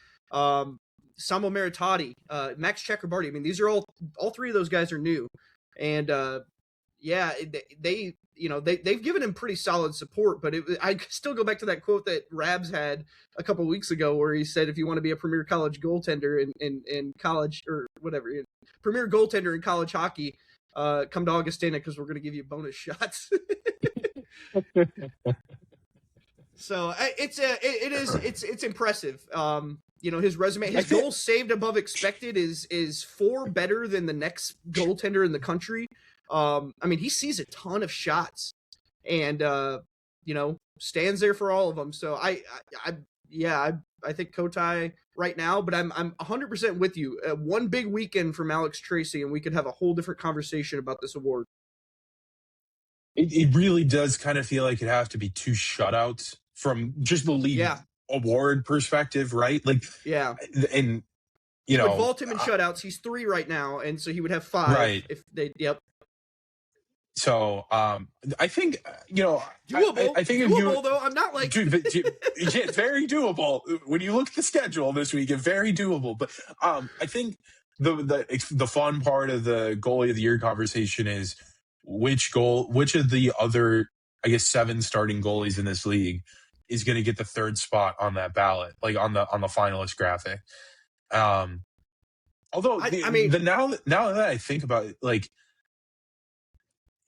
Samo Maritati, Max Chakrabarty. I mean, these are all three of those guys are new, and they've given him pretty solid support. But I still go back to that quote that Rabs had a couple weeks ago, where he said, "If you want to be a premier college goaltender in college or whatever, premier goaltender in college hockey, come to Augustana because we're going to give you bonus shots." So it's impressive. His resume, his goals saved above expected is 4 better than the next goaltender in the country. I mean, he sees a ton of shots, and stands there for all of them. So I think Kotai right now, but I'm 100% with you. One big weekend from Alex Tracy, and we could have a whole different conversation about this award. It really does kind of feel like it has to be 2 shutouts from just the league award perspective, right? Like, and you would vault him in shutouts. He's 3 right now, and so he would have 5 right if they. Yep. So I think doable. I think doable though. I'm not like very doable when you look at the schedule this week. Very doable, but I think the fun part of the goalie of the year conversation is which of the other 7 starting goalies in this league is going to get the 3rd spot on that ballot, like on the finalist graphic. Although now that I think about it, like.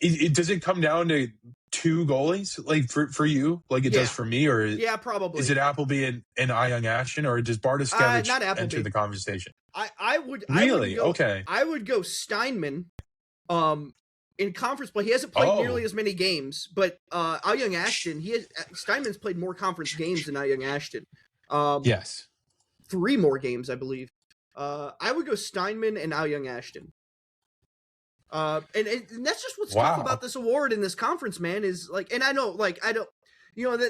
Does it come down to 2 goalies, like for you, like it does for me, or probably is it Appleby and Young Ashton, or does Bartoskevich enter the conversation? I would okay. I would go Steinman. In conference play, he hasn't played nearly as many games, but Young Ashton, Steinman's played more conference games than Young Ashton. Yes, 3 more games, I believe. I would go Steinman and Young Ashton. And that's just what's tough about this award in this conference, man, is like, and I know, like, I don't,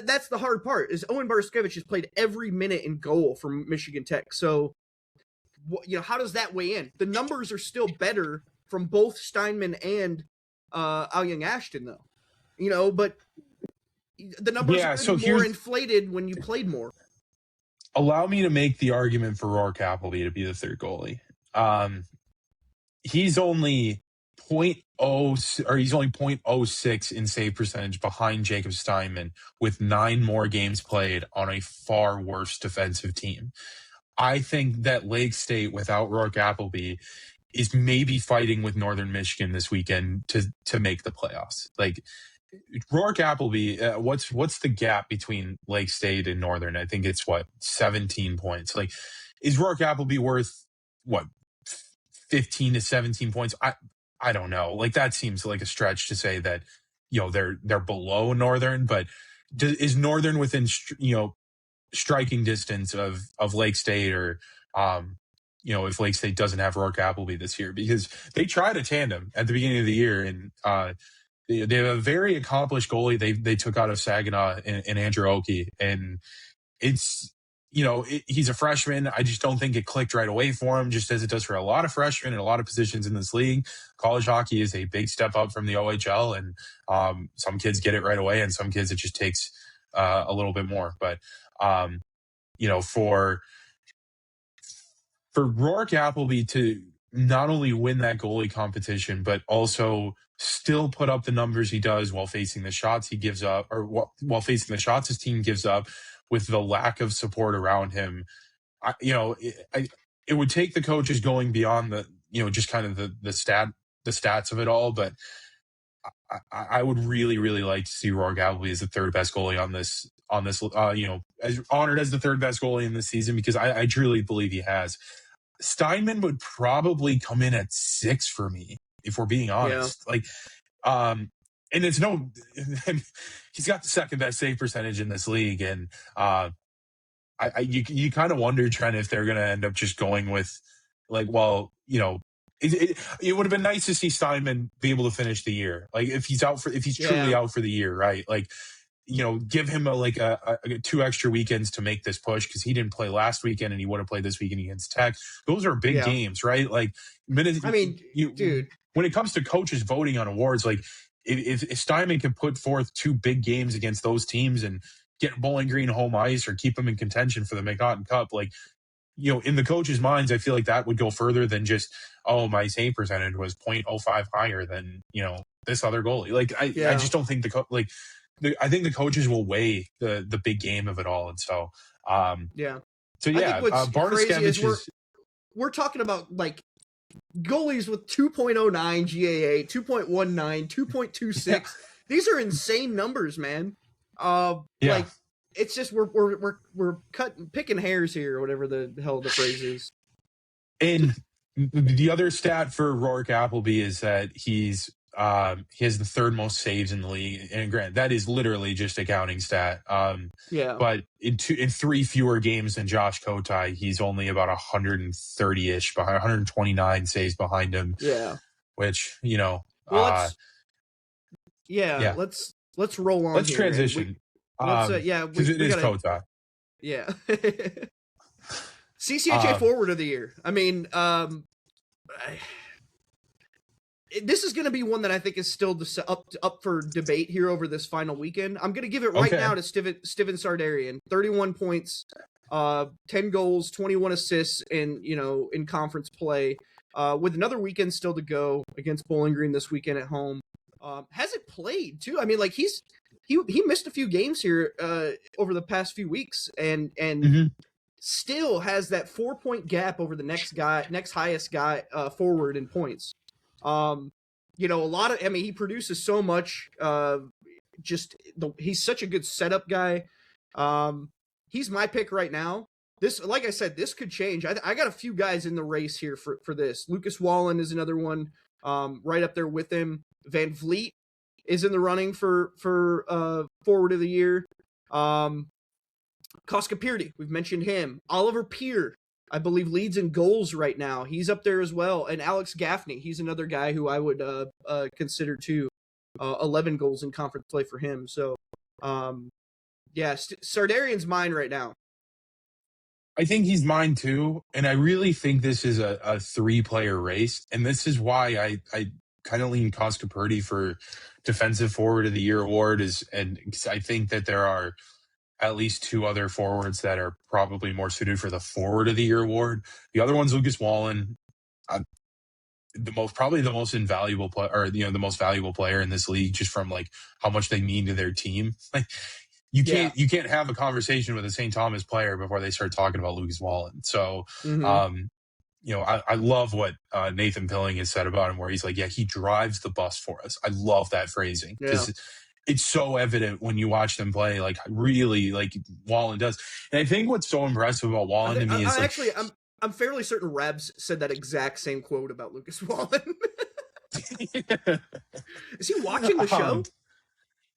that's the hard part is Owen Bartoskevich has played every minute in goal from Michigan Tech. So, how does that weigh in? The numbers are still better from both Steinman and Young Ashton, though, but the numbers are more inflated when you played more. Allow me to make the argument for Rourke Appleby to be the 3rd goalie. He's only 0.06 in save percentage behind Jacob Steinman with 9 more games played on a far worse defensive team. I think that Lake State without Rourke Appleby is maybe fighting with Northern Michigan this weekend to make the playoffs. Like Rourke Appleby, what's the gap between Lake State and Northern? I think it's 17 points. Like, is Rourke Appleby worth 15 to 17 points? I don't know. Like, that seems like a stretch to say that, they're below Northern, but is Northern within, striking distance of Lake State, or, if Lake State doesn't have Rourke Appleby this year, because they tried a tandem at the beginning of the year, and they have a very accomplished goalie they took out of Saginaw and Andrew Oakey, and it's, he's a freshman. I just don't think it clicked right away for him, just as it does for a lot of freshmen in a lot of positions in this league. College hockey is a big step up from the OHL, and some kids get it right away, and some kids it just takes a little bit more. But, for Rourke Appleby to not only win that goalie competition, but also still put up the numbers he does while facing the shots he gives up, or while facing the shots his team gives up, with the lack of support around him, it would take the coaches going beyond the, just kind of the stats of it all. But I would really, really like to see Rourke Appleby as the 3rd best goalie on this, as honored as the 3rd best goalie in this season, because I truly believe he has. Steinman would probably come in at 6 for me, if we're being honest. Yeah. And it's he's got the 2nd best save percentage in this league. And you kind of wonder, Trent, if they're going to end up just going with it would have been nice to see Steinman be able to finish the year. Like if he's truly out for the year, right? Like, give him a 2 extra weekends to make this push, because he didn't play last weekend and he would have played this weekend against Tech. Those are big games, right? Like dude, when it comes to coaches voting on awards, like, if Steinman can put forth 2 big games against those teams and get Bowling Green home ice or keep them in contention for the MacNaughton Cup, like, in the coach's minds, I feel like that would go further than just, oh, my save percentage was 0.05 higher than, this other goalie. Like, I just don't think I think the coaches will weigh the big game of it all. And so, I think what's crazy is we're talking about like goalies with 2.09 GAA, 2.19, 2.26. Yeah. These are insane numbers, man. Like, it's just we're picking hairs here, or whatever the hell the phrase is. And the other stat for Rourke Appleby is that he has the third most saves in the league. And granted, that is literally just a counting stat. But in 3 fewer games than Josh Kotai, he's only about 130-ish behind, 129 saves behind him. Yeah. Which, let's roll on. Let's transition. Because it is Kotai. Yeah. CCHA Forward of the Year. I mean, this is going to be one that I think is still up for debate here over this final weekend. I'm going to give it right now to Steven Sardarian. 31 points, 10 goals, 21 assists in conference play, with another weekend still to go against Bowling Green this weekend at home. Hasn't played too. I mean, like he missed a few games here over the past few weeks, and still has that 4-point gap over the next highest guy forward in points. He produces so much. He's such a good setup guy. He's my pick right now. This, like I said, this could change. I got a few guys in the race here for this. Lucas Wallen is another one, right up there with him. Van Vliet is in the running for Forward of the Year. Koskapirti, we've mentioned him. Oliver Peer, I believe, leads in goals right now. He's up there as well. And Alex Gaffney, he's another guy who I would consider too. 11 goals in conference play for him. So, Sardarian's mine right now. I think he's mine too. And I really think this is a 3-player race. And this is why I kind of lean Koskapirti for Defensive Forward of the Year award. And I think that there are at least 2 other forwards that are probably more suited for the Forward of the Year award. The other one's Lucas Wallen, probably the most invaluable player, or the most valuable player in this league, just from like how much they mean to their team. Like you can't have a conversation with a St. Thomas player before they start talking about Lucas Wallen. So, I love what Nathan Pilling has said about him, where he's like, he drives the bus for us. I love that phrasing because it's so evident when you watch them play, like really like Wallen does. And I think what's so impressive about Wallen to me is I'm fairly certain Rebs said that exact same quote about Lucas Wallen. Is he watching the show?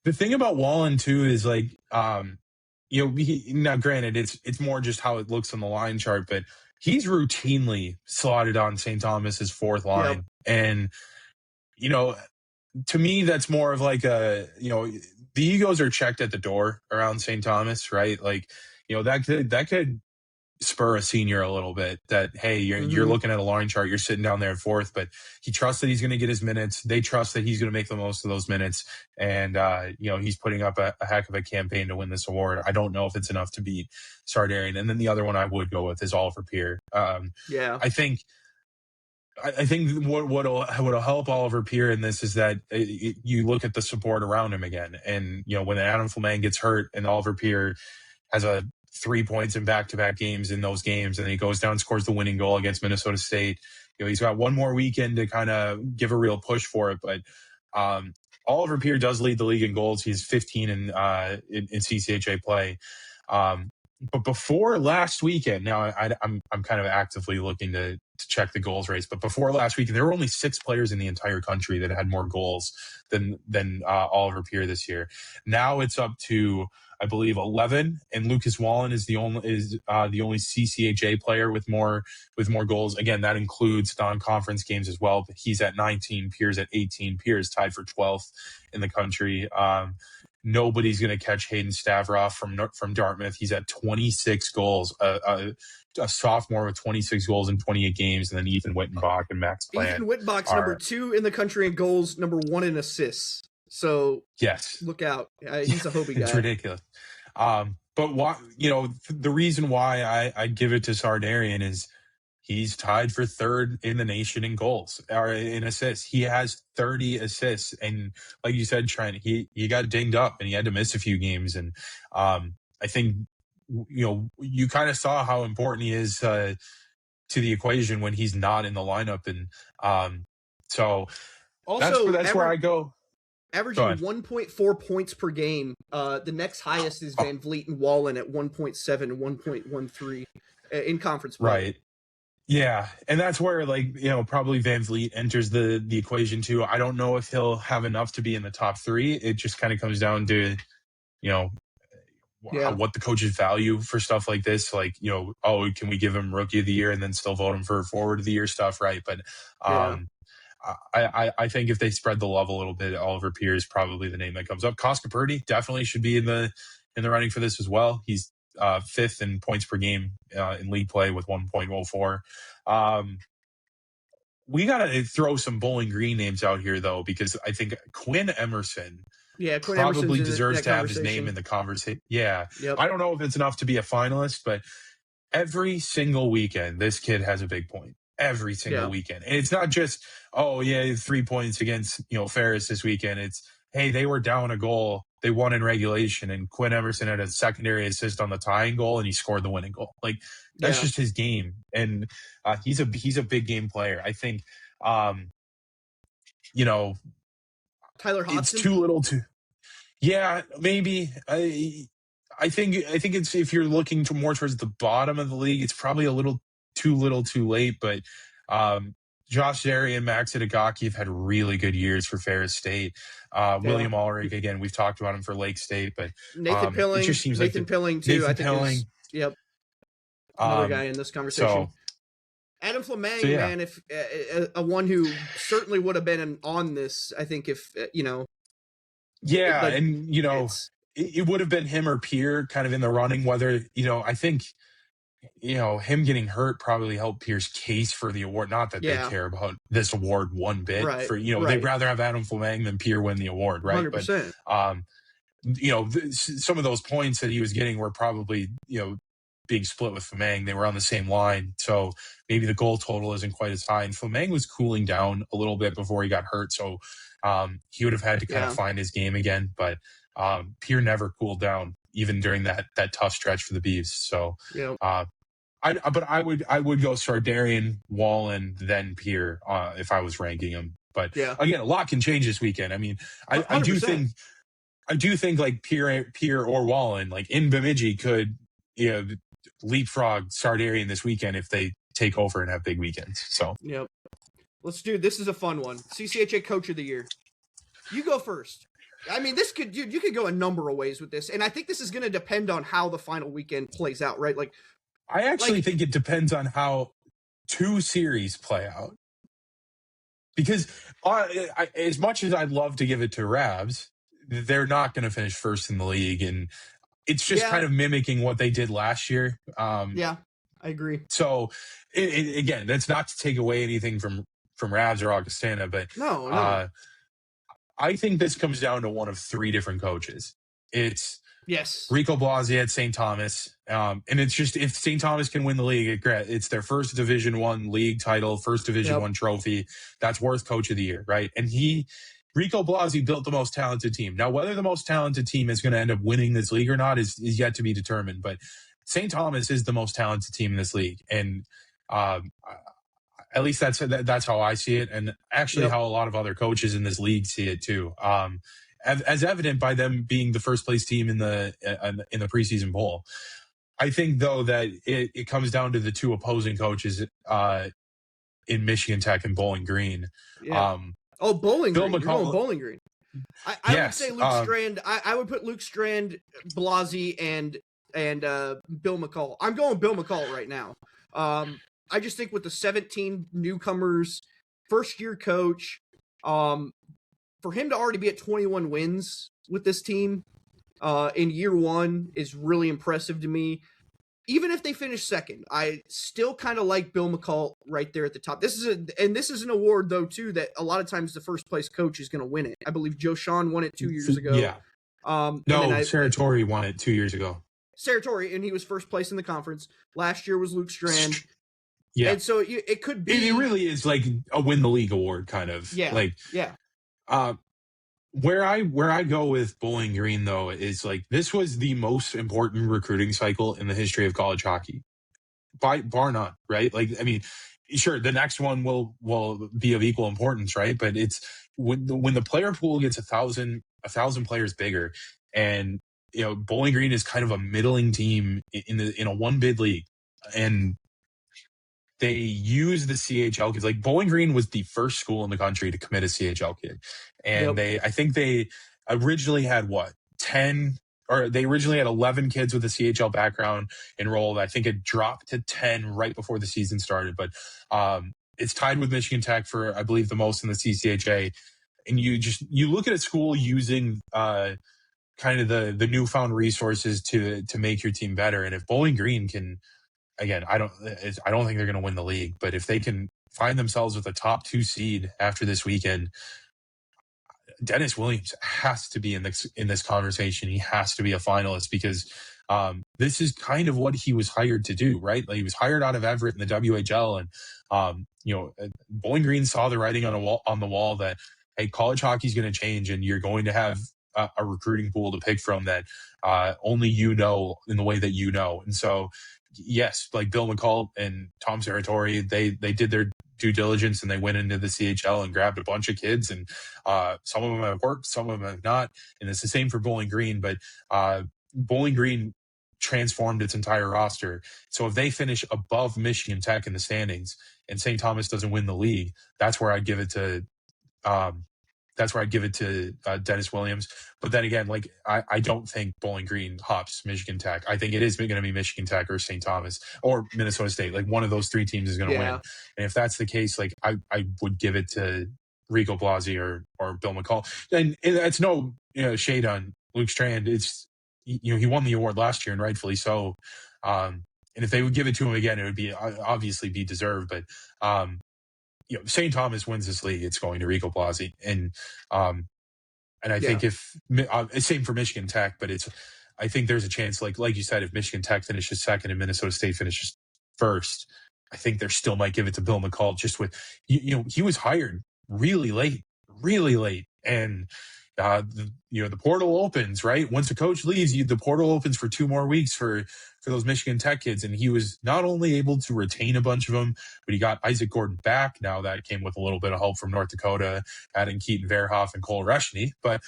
The thing about Wallen too is like, now granted it's more just how it looks on the line chart, but he's routinely slotted on St. Thomas's fourth line. And, to me, that's more of like the egos are checked at the door around St. Thomas, right? Like, that could spur a senior a little bit that, hey, you're looking at a line chart, you're sitting down there at fourth, but he trusts that he's going to get his minutes. They trust that he's going to make the most of those minutes. And, he's putting up a heck of a campaign to win this award. I don't know if it's enough to beat Sardarian. And then the other one I would go with is Oliver Peer. I think what'll help Oliver Peer in this is that you look at the support around him again. And, when Adam Flamang gets hurt and Oliver Peer has 3 points in back-to-back games in those games, and then he goes down and scores the winning goal against Minnesota State. He's got one more weekend to kind of give a real push for it. But Oliver Peer does lead the league in goals. He's 15 in CCHA play. But before last weekend, now I'm kind of actively looking to check the goals race. But before last weekend, there were only 6 players in the entire country that had more goals than Oliver Peer this year. Now it's up to, I believe, 11, and Lucas Wallen is the only CCHA player with more goals. Again, that includes non-conference games as well. But he's at 19. Peer's at 18. Peer's tied for 12th in the country. Nobody's going to catch Hayden Stavroff from Dartmouth. He's at 26 goals, a sophomore with 26 goals in 28 games, and then Ethan Wittenbach and Max Plant. Ethan Wittenbach's number 2 in the country in goals, number 1 in assists. So yes, look out. He's a Hobie guy. It's ridiculous. But why, the reason why I give it to Sardarian is he's tied for third in the nation in goals or in assists. He has 30 assists. And like you said, Trent, he got dinged up and he had to miss a few games. And I think, you kind of saw how important he is to the equation when he's not in the lineup. And so also, that's where I go. Averaging 1.4 points per game. The next highest is Van Vliet and Wallen at 1.7 and 1.13 in conference play. Right. Yeah. And that's where, probably Van Vliet enters the equation too. I don't know if he'll have enough to be in the top three. It just kind of comes down to, what the coaches value for stuff like this. Can we give him rookie of the year and then still vote him for forward of the year stuff? Right. But, I think if they spread the love a little bit, Oliver Pierre is probably the name that comes up. Koska Purdy definitely should be in the running for this as well. He's fifth in points per game in league play with 1.04. We got to throw some Bowling Green names out here, though, because I think Quinn Emerson probably deserves to have his name in the conversation. Yeah. Yep. I don't know if it's enough to be a finalist, but every single weekend, this kid has a big point. Every single weekend. And it's not just, 3 points against, Ferris this weekend. It's, hey, they were down a goal. They won in regulation, and Quinn Emerson had a secondary assist on the tying goal, and he scored the winning goal. That's just his game. And he's a big game player. I think, Tyler Hodgson? It's too little to, maybe. I think it's, if you're looking more towards the bottom of the league, it's probably a little too late. But Josh Derry and Max Itagaki have had really good years for Ferris State. William Ulrich, again, we've talked about him for Lake State, but Nathan Pilling, Pilling too. Nathan I think Pilling, another guy in this conversation. Adam Fleming, man, if a one who certainly would have been on this, I think if it would have been him or Pierre kind of in the running. Whether I think. Him getting hurt probably helped Pierce's case for the award. Not that they care about this award one bit. Right. They'd rather have Adam Fleming than Pierre win the award, right? 100%. But some of those points that he was getting were probably being split with Fleming. They were on the same line, so maybe the goal total isn't quite as high. And Fleming was cooling down a little bit before he got hurt, so he would have had to kind of find his game again. But Pierre never cooled down, even during that tough stretch for the Beavs. So, I would go Sardarian, Wallen, then Pierre if I was ranking them. But again, a lot can change this weekend. I mean, I do think like Pierre or Wallen, like in Bemidji, could leapfrog Sardarian this weekend if they take over and have big weekends. So let's do. This is a fun one. CCHA Coach of the Year. You go first. I mean, you could go a number of ways with this, and I think this is going to depend on how the final weekend plays out, right? I actually think it depends on how two series play out, because as much as I'd love to give it to Rabs, they're not going to finish first in the league, and it's just kind of mimicking what they did last year. I agree. So, again, that's not to take away anything from Rabs or Augustana, but no. I think this comes down to one of three different coaches. It's Rico Blasi at St. Thomas. And it's just, if St. Thomas can win the league, it's their first Division I league title, first Division I trophy. That's worth Coach of the Year, right? And Rico Blasi built the most talented team. Now, whether the most talented team is going to end up winning this league or not is yet to be determined. But St. Thomas is the most talented team in this league. And at least that's how I see it, and actually how a lot of other coaches in this league see it too. As evident by them being the first place team in the preseason bowl. I think though that it comes down to the two opposing coaches in Michigan Tech and Bowling Green. Bowling Bill Green. McCall- You're going Bowling Green. I would say Luke Strand. I would put Luke Strand, Blasi, and Bill McCall. I'm going Bill McCall right now. I just think with the 17 newcomers, first-year coach, for him to already be at 21 wins with this team in year one is really impressive to me. Even if they finish second, I still kind of like Bill McCall right there at the top. This is an award, though, too, that a lot of times the first-place coach is going to win it. I believe Joe Sean won it 2 years ago. Yeah. Sarah Torrey won it 2 years ago. Sartori, and he was first place in the conference. Last year was Luke Strand. Yeah. And so it could be. It really is like a win the league award kind of. Yeah. Like, yeah. Where I go with Bowling Green, though, is like this was the most important recruiting cycle in the history of college hockey, bar none, right? Like, I mean, sure, the next one will be of equal importance, right? But it's when the player pool gets a thousand players bigger, and Bowling Green is kind of a middling team in a one bid league, and they use the CHL kids. Like Bowling Green was the first school in the country to commit a CHL kid. And I think they originally had 10, or they originally had 11 kids with a CHL background enrolled. I think it dropped to 10 right before the season started, but it's tied with Michigan Tech for, I believe, the most in the CCHA. And you look at a school using kind of the newfound resources to make your team better. And if Bowling Green can, again, I don't think they're going to win the league, but if they can find themselves with a top 2 seed after this weekend, Dennis Williams has to be in this conversation. He has to be a finalist because this is kind of what he was hired to do, right? Like he was hired out of Everett in the WHL, and Bowling Green saw the writing on the wall that, hey, college hockey is going to change, and you're going to have a recruiting pool to pick from that only in the way that and so. Yes, like Bill McCall and Tom Sartori, they did their due diligence and they went into the CHL and grabbed a bunch of kids, and some of them have worked, some of them have not, and it's the same for Bowling Green. But Bowling Green transformed its entire roster, so if they finish above Michigan Tech in the standings and St. Thomas doesn't win the league, that's where I'd give it to. Dennis Williams. But then again, like I don't think Bowling Green hops Michigan Tech. I think it is going to be Michigan Tech or St. Thomas or Minnesota State. Like one of those 3 teams is going to win. And if that's the case, like I would give it to Rico Blasi or Bill McCall. And that's no shade on Luke Strand. It's he won the award last year and rightfully so. And if they would give it to him again, it would be obviously be deserved. But St. Thomas wins this league, it's going to Rico Blasi. And I think if same for Michigan Tech, but I think there's a chance, like you said, if Michigan Tech finishes second and Minnesota State finishes first, I think they still might give it to Bill McCall just with, he was hired really late. And the portal opens, right? Once a coach leaves, the portal opens for 2 more weeks for those Michigan Tech kids. And he was not only able to retain a bunch of them, but he got Isaac Gordon back. Now that came with a little bit of help from North Dakota, adding Keaton Verhoff and Cole Reshny. But,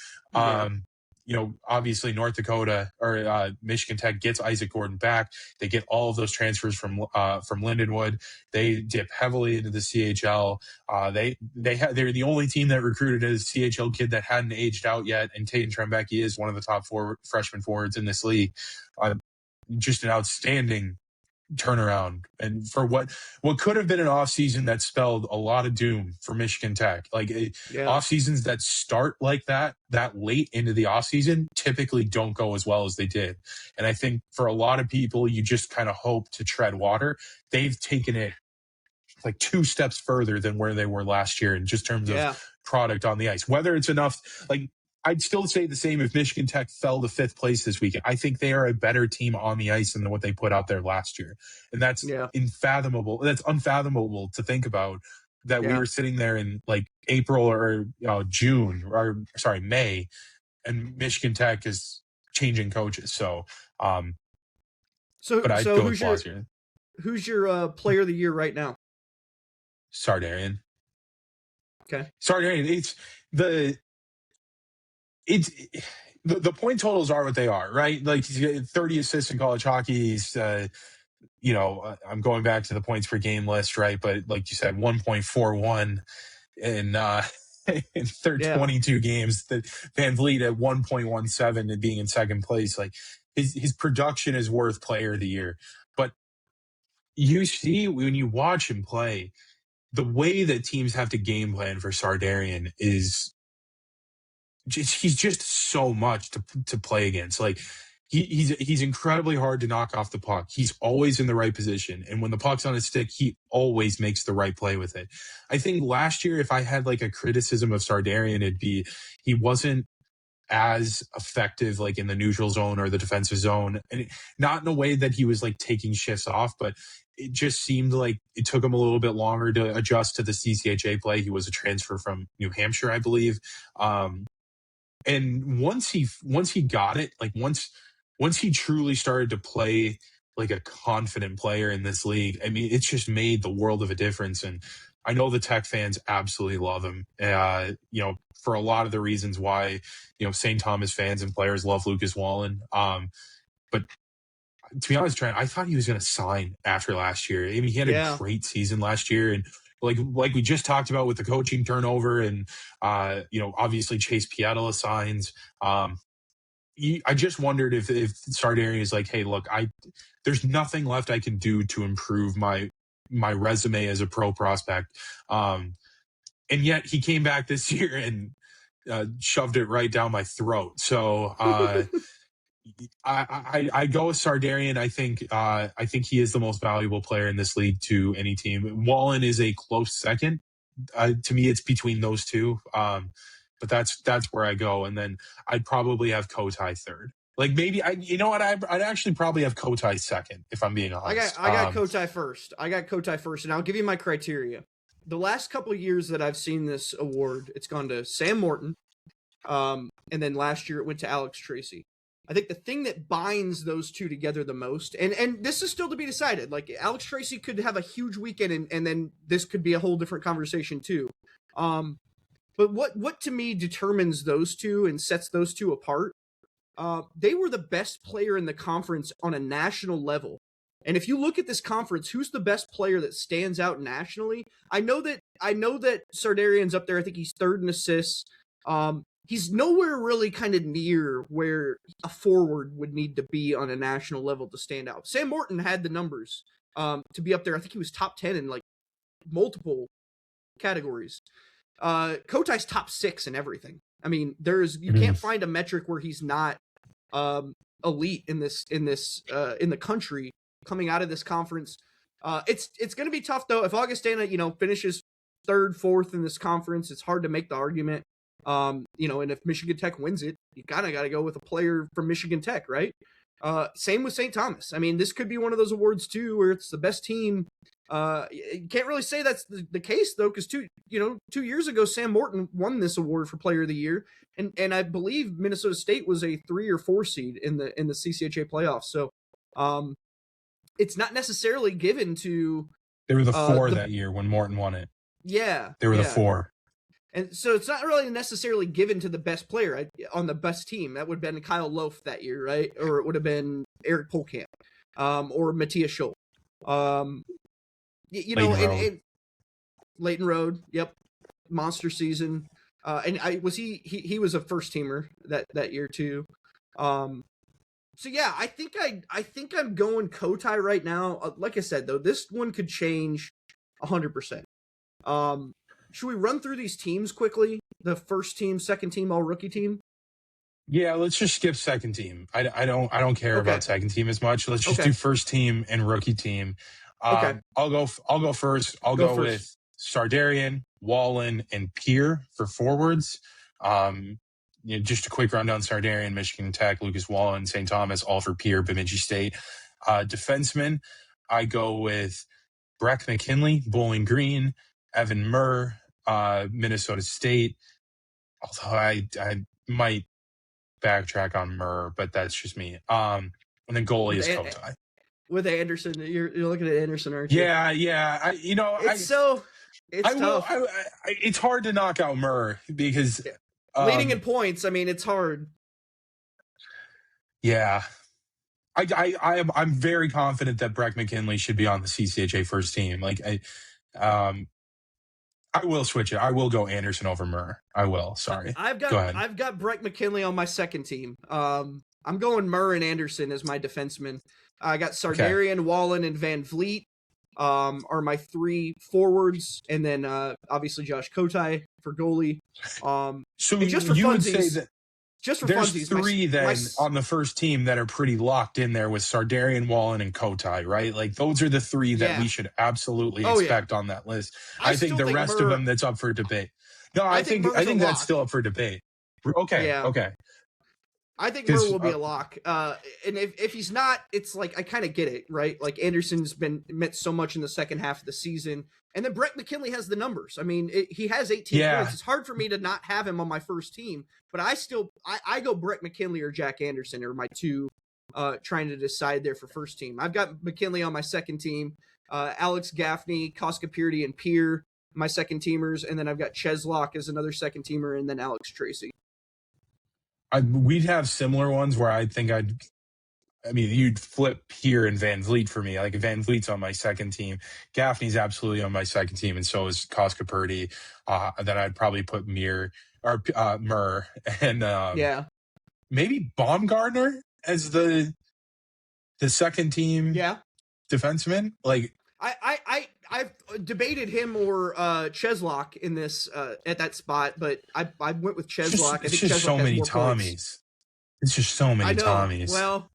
obviously North Dakota or Michigan Tech gets Isaac Gordon back. They get all of those transfers from Lindenwood. They dip heavily into the CHL. They're the only team that recruited a CHL kid that hadn't aged out yet. And Tatum Trembecki is one of the top 4 freshman forwards in this league. Just an outstanding turnaround, and for what could have been an offseason that spelled a lot of doom for Michigan Tech. Like off seasons that start like that late into the offseason typically don't go as well as they did. And I think for a lot of people, you just kind of hope to tread water. They've taken it like 2 steps further than where they were last year in just terms of product on the ice. Whether it's enough, like I'd still say the same if Michigan Tech fell to 5th place this weekend. I think they are a better team on the ice than what they put out there last year. And that's unfathomable. That's unfathomable to think about, that we were sitting there in like April or May, and Michigan Tech is changing coaches. So who's your player of the year right now? Sardarian. Okay. Sardarian, the point totals are what they are, right? Like 30 assists in college hockey. He's, I'm going back to the points per game list, right? But like you said, 1.41 in 22 games. The Van Vliet at 1.17 and being in second place. Like his production is worth player of the year. But you see when you watch him play, the way that teams have to game plan for Sardarian is he's just so much to play against. Like he's incredibly hard to knock off the puck. He's always in the right position, and when the puck's on his stick, he always makes the right play with it. I think last year, if I had like a criticism of Sardarian, it'd be he wasn't as effective like in the neutral zone or the defensive zone, and not in a way that he was like taking shifts off, but it just seemed like it took him a little bit longer to adjust to the CCHA play. He was a transfer from New Hampshire, I believe. And once he got it, like once he truly started to play like a confident player in this league, I mean, it's just made the world of a difference. And I know the Tech fans absolutely love him. For a lot of the reasons why, St. Thomas fans and players love Lucas Wallen. But to be honest, Trent, I thought he was going to sign after last year. I mean, he had a great season last year, and like we just talked about with the coaching turnover, and obviously Chase Pietila signs. I just wondered if Sardarian is like, hey, look, there's nothing left I can do to improve my resume as a pro prospect. And yet he came back this year and shoved it right down my throat. So I go with Sardarian. I think he is the most valuable player in this league to any team. Wallen is a close second. To me, it's between those two. But that's where I go. And then I'd probably have Kotai third. Like maybe I'd actually probably have Kotai second, if I'm being honest. I got Kotai first. And I'll give you my criteria. The last couple of years that I've seen this award, it's gone to Sam Morton, and then last year it went to Alex Tracy. I think the thing that binds those two together the most, and this is still to be decided, like Alex Tracy could have a huge weekend, and then this could be a whole different conversation too. But what to me determines those two and sets those two apart, they were the best player in the conference on a national level. And if you look at this conference, who's the best player that stands out nationally? I know that Sardarian's up there. I think he's third in assists. He's nowhere really kind of near where a forward would need to be on a national level to stand out. Sam Morton had the numbers to be up there. I think he was top 10 in like multiple categories. Kotai's top 6 in everything. I mean, you can't find a metric where he's not elite in the country coming out of this conference. It's going to be tough though. If Augustana, finishes 3rd, 4th in this conference, it's hard to make the argument. And if Michigan Tech wins it, you got to go with a player from Michigan Tech, right? Same with St. Thomas. I mean, this could be one of those awards too, where it's the best team. You can't really say that's the case though, because 2 years ago, Sam Morton won this award for Player of the Year, and I believe Minnesota State was a 3 or 4 seed in the CCHA playoffs. So, it's not necessarily given to. They were the 4 that year when Morton won it. Yeah, they were the 4. And so it's not really necessarily given to the best player on the best team. That would have been Kyle Loaf that year, right? Or it would have been Eric Polkamp, or Matthias Scholl. Leighton Road, yep, monster season. And he was a first teamer that year too. So yeah, I think I'm going Kotai right now. Like I said though, this one could change 100%. Should we run through these teams quickly? The first team, second team, all rookie team? Yeah, let's just skip second team. I don't care about second team as much. Let's just do first team and rookie team. I'll go first. I'll go with Sardarian, Wallen, and Peer for forwards. Just a quick rundown: Sardarian, Michigan Tech; Lucas Wallen, St. Thomas, all for Peer, Bemidji State. Defenseman, I go with Breck McKinley, Bowling Green; Evan Murr, Minnesota State. Although I might backtrack on Murr, but that's just me. And then goalie is Kotai. With Anderson, you're looking at Anderson, aren't you? Yeah. It's tough. It's hard to knock out Murr because leading in points. I mean, it's hard. Yeah, I'm very confident that Breck McKinley should be on the CCHA first team. Like I will switch it. I will go Anderson over Murr. I will. Sorry. Go ahead. I've got Breck McKinley on my second team. I'm going Murr and Anderson as my defensemen. I got Sardarian, Wallen, and Van Vliet are my 3 forwards, and then obviously Josh Kotai for goalie. So just for funsies, would say that just for there's funsies, 3 on the first team that are pretty locked in there with Sardarian, Wallen, and Kotai, right? Like those are the 3 that we should absolutely expect on that list. I think the rest of them that's up for debate. No, I think that's still up for debate. Okay. I think Murr will be a lock. And if he's not, it's like, I kind of get it, right? Like Anderson's meant so much in the second half of the season. And then Brett McKinley has the numbers. I mean, he has 18 points. It's hard for me to not have him on my first team, but I go Brett McKinley or Jack Anderson are my two trying to decide there for first team. I've got McKinley on my second team, Alex Gaffney, Koskapirti, and Peer, my second teamers. And then I've got Cheslak as another second teamer, and then Alex Tracy. We'd have similar ones where I think you'd flip Peer and Van Vliet for me. Like Van Vliet's on my second team. Gaffney's absolutely on my second team, and so is Koskapirti. Then I'd probably put Murr and maybe Baumgartner as the second team defenseman. Like I've debated him or Cheslak in this at that spot, but I went with Cheslak. I think just Cheslak so has many more Tommies. points. It's just so many Tommies. Well,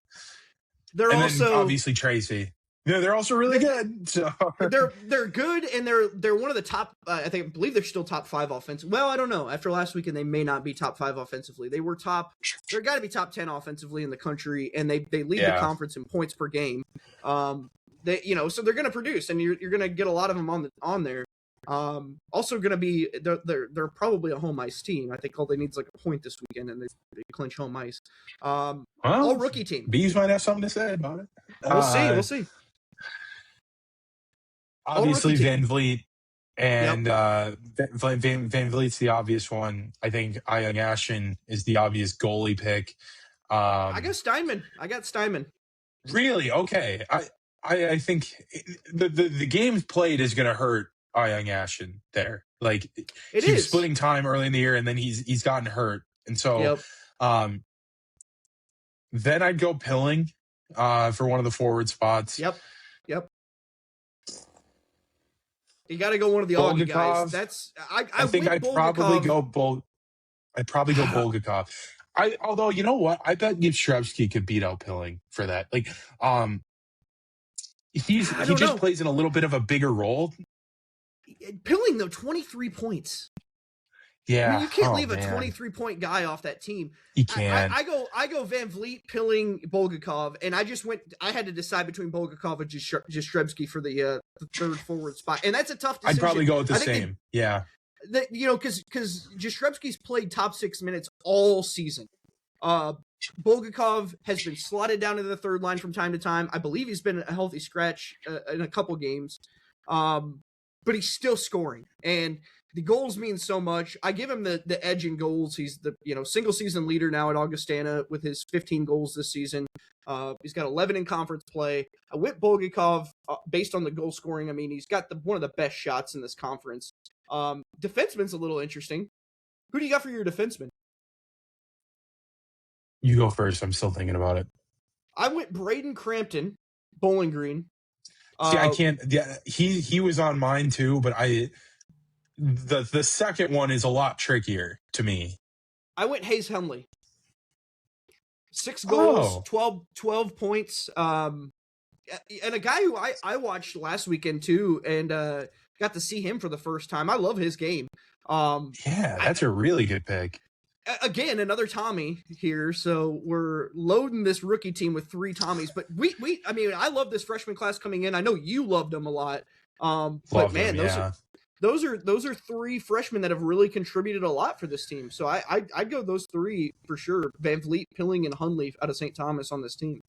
they're and also then obviously Tracy. Yeah, they're also really good. So. They're good, and they're one of the top. I believe they're still top 5 offensive. Well, I don't know. After last weekend, they may not be top 5 offensively. They were top. They're got to be top 10 offensively in the country, and they lead the conference in points per game. So they're going to produce, and you're going to get a lot of them on there. Also going to be they're probably a home ice team. I think all they need is like a point this weekend, and they clinch home ice. All rookie team. Bees might have something to say about it. We'll see. Obviously, Van Vliet and Van Vliet's the obvious one. I think Young Ashen is the obvious goalie pick. I got Steinman. Really? Okay. I think the game played is going to hurt Young Ashen there. Like he's splitting time early in the year, and then he's gotten hurt, and so then I'd go Pilling for one of the forward spots. Yep. You got to go one of the Augie guys. That's I think I'd probably go Bulgakov. Although you know what, I bet Yastrzemski could beat out Pilling for that. Like he just plays in a little bit of a bigger role. Pilling though, 23 points. Yeah, I mean, you can't leave a 23-point guy off that team. You can't. I go Van Vliet, Pilling, Bulgakov, and I had to decide between Bulgakov and Yastrzemski for the third forward spot, and that's a tough decision. I'd probably go with the same. Because Yastrzemski's played top 6 minutes all season. Bulgakov has been slotted down to the third line from time to time. I believe he's been a healthy scratch in a couple games, but he's still scoring, and the goals mean so much. I give him the edge in goals. He's the single season leader now at Augustana with his 15 goals this season. He's got 11 in conference play. I went Bulgakov based on the goal scoring. I mean, he's got one of the best shots in this conference. Defenseman's a little interesting. Who do you got for your defenseman? You go first. I'm still thinking about it. I went Braden Crampton, Bowling Green. See, I can't. Yeah, he was on mine too, but the second one is a lot trickier to me. I went Hayes Henley. 6 goals, 12 points. And a guy who I watched last weekend too, and got to see him for the first time. I love his game. That's a really good pick. Again, another Tommy here. So we're loading this rookie team with 3 Tommies, but I love this freshman class coming in. I know you loved them a lot. But man, those are 3 freshmen that have really contributed a lot for this team. So I'd go those 3 for sure. Van Vliet, Pilling, and Hunley out of St. Thomas on this team.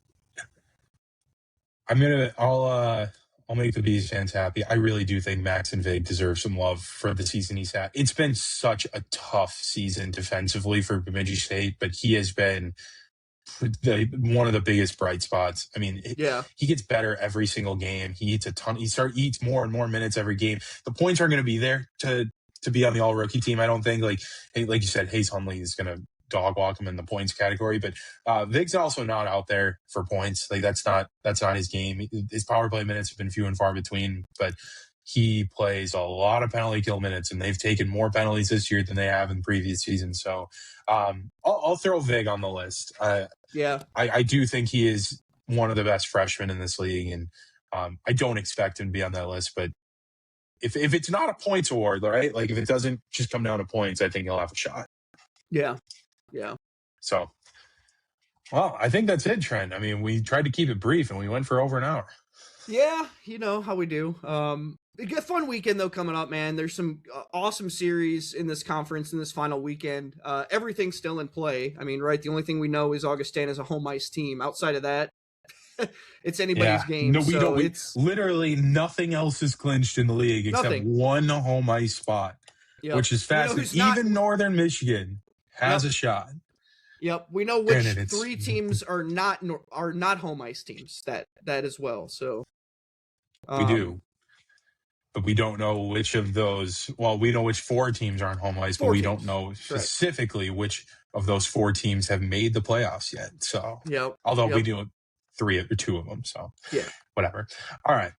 I'll make the Bees fans happy. I really do think Max and Vig deserve some love for the season he's had. It's been such a tough season defensively for Bemidji State, but he has been one of the biggest bright spots. I mean, he gets better every single game. He eats a ton. He eats more and more minutes every game. The points aren't going to be there to be on the all rookie team. I don't think like you said, Hayes Hunley is going to dog walk him in the points category, but Vig's also not out there for points. Like that's not his game. His power play minutes have been few and far between, but he plays a lot of penalty kill minutes, and they've taken more penalties this year than they have in previous seasons. So I'll throw Vig on the list. I do think he is one of the best freshmen in this league, and I don't expect him to be on that list. But if it's not a points award, right? Like if it doesn't just come down to points, I think he'll have a shot. Yeah. So Well, I think that's it, Trent. I mean, we tried to keep it brief and we went for over an hour. Yeah, you know how we do. A fun weekend though coming up, man. There's some awesome series in this conference in this final weekend. Everything's still in play. I mean, right? The only thing we know is Augustana is a home ice team. Outside of that, it's anybody's game. No, we so don't. It's literally nothing else is clinched in the league except nothing. one home ice spot, which is fascinating. Even Northern Michigan has a shot. Yep, we know which three teams are not home ice teams. That as well. So we do, but we don't know which of those. Well, we know which 4 teams are on home ice, but we don't know specifically which of those 4 teams have made the playoffs yet. So, although we do 3 or 2 of them, so whatever. All right.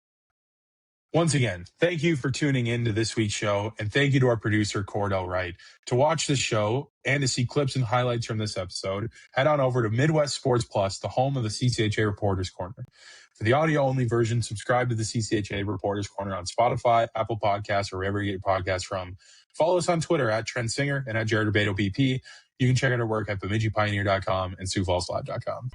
Once again, thank you for tuning in to this week's show, and thank you to our producer, Cordell Wright. To watch the show and to see clips and highlights from this episode, head on over to Midwest Sports Plus, the home of the CCHA Reporters Corner. For the audio-only version, subscribe to the CCHA Reporters Corner on Spotify, Apple Podcasts, or wherever you get your podcasts from. Follow us on Twitter at Trent Singer and at Jared Rubato BP. You can check out our work at BemidjiPioneer.com and SiouxFallsLive.com.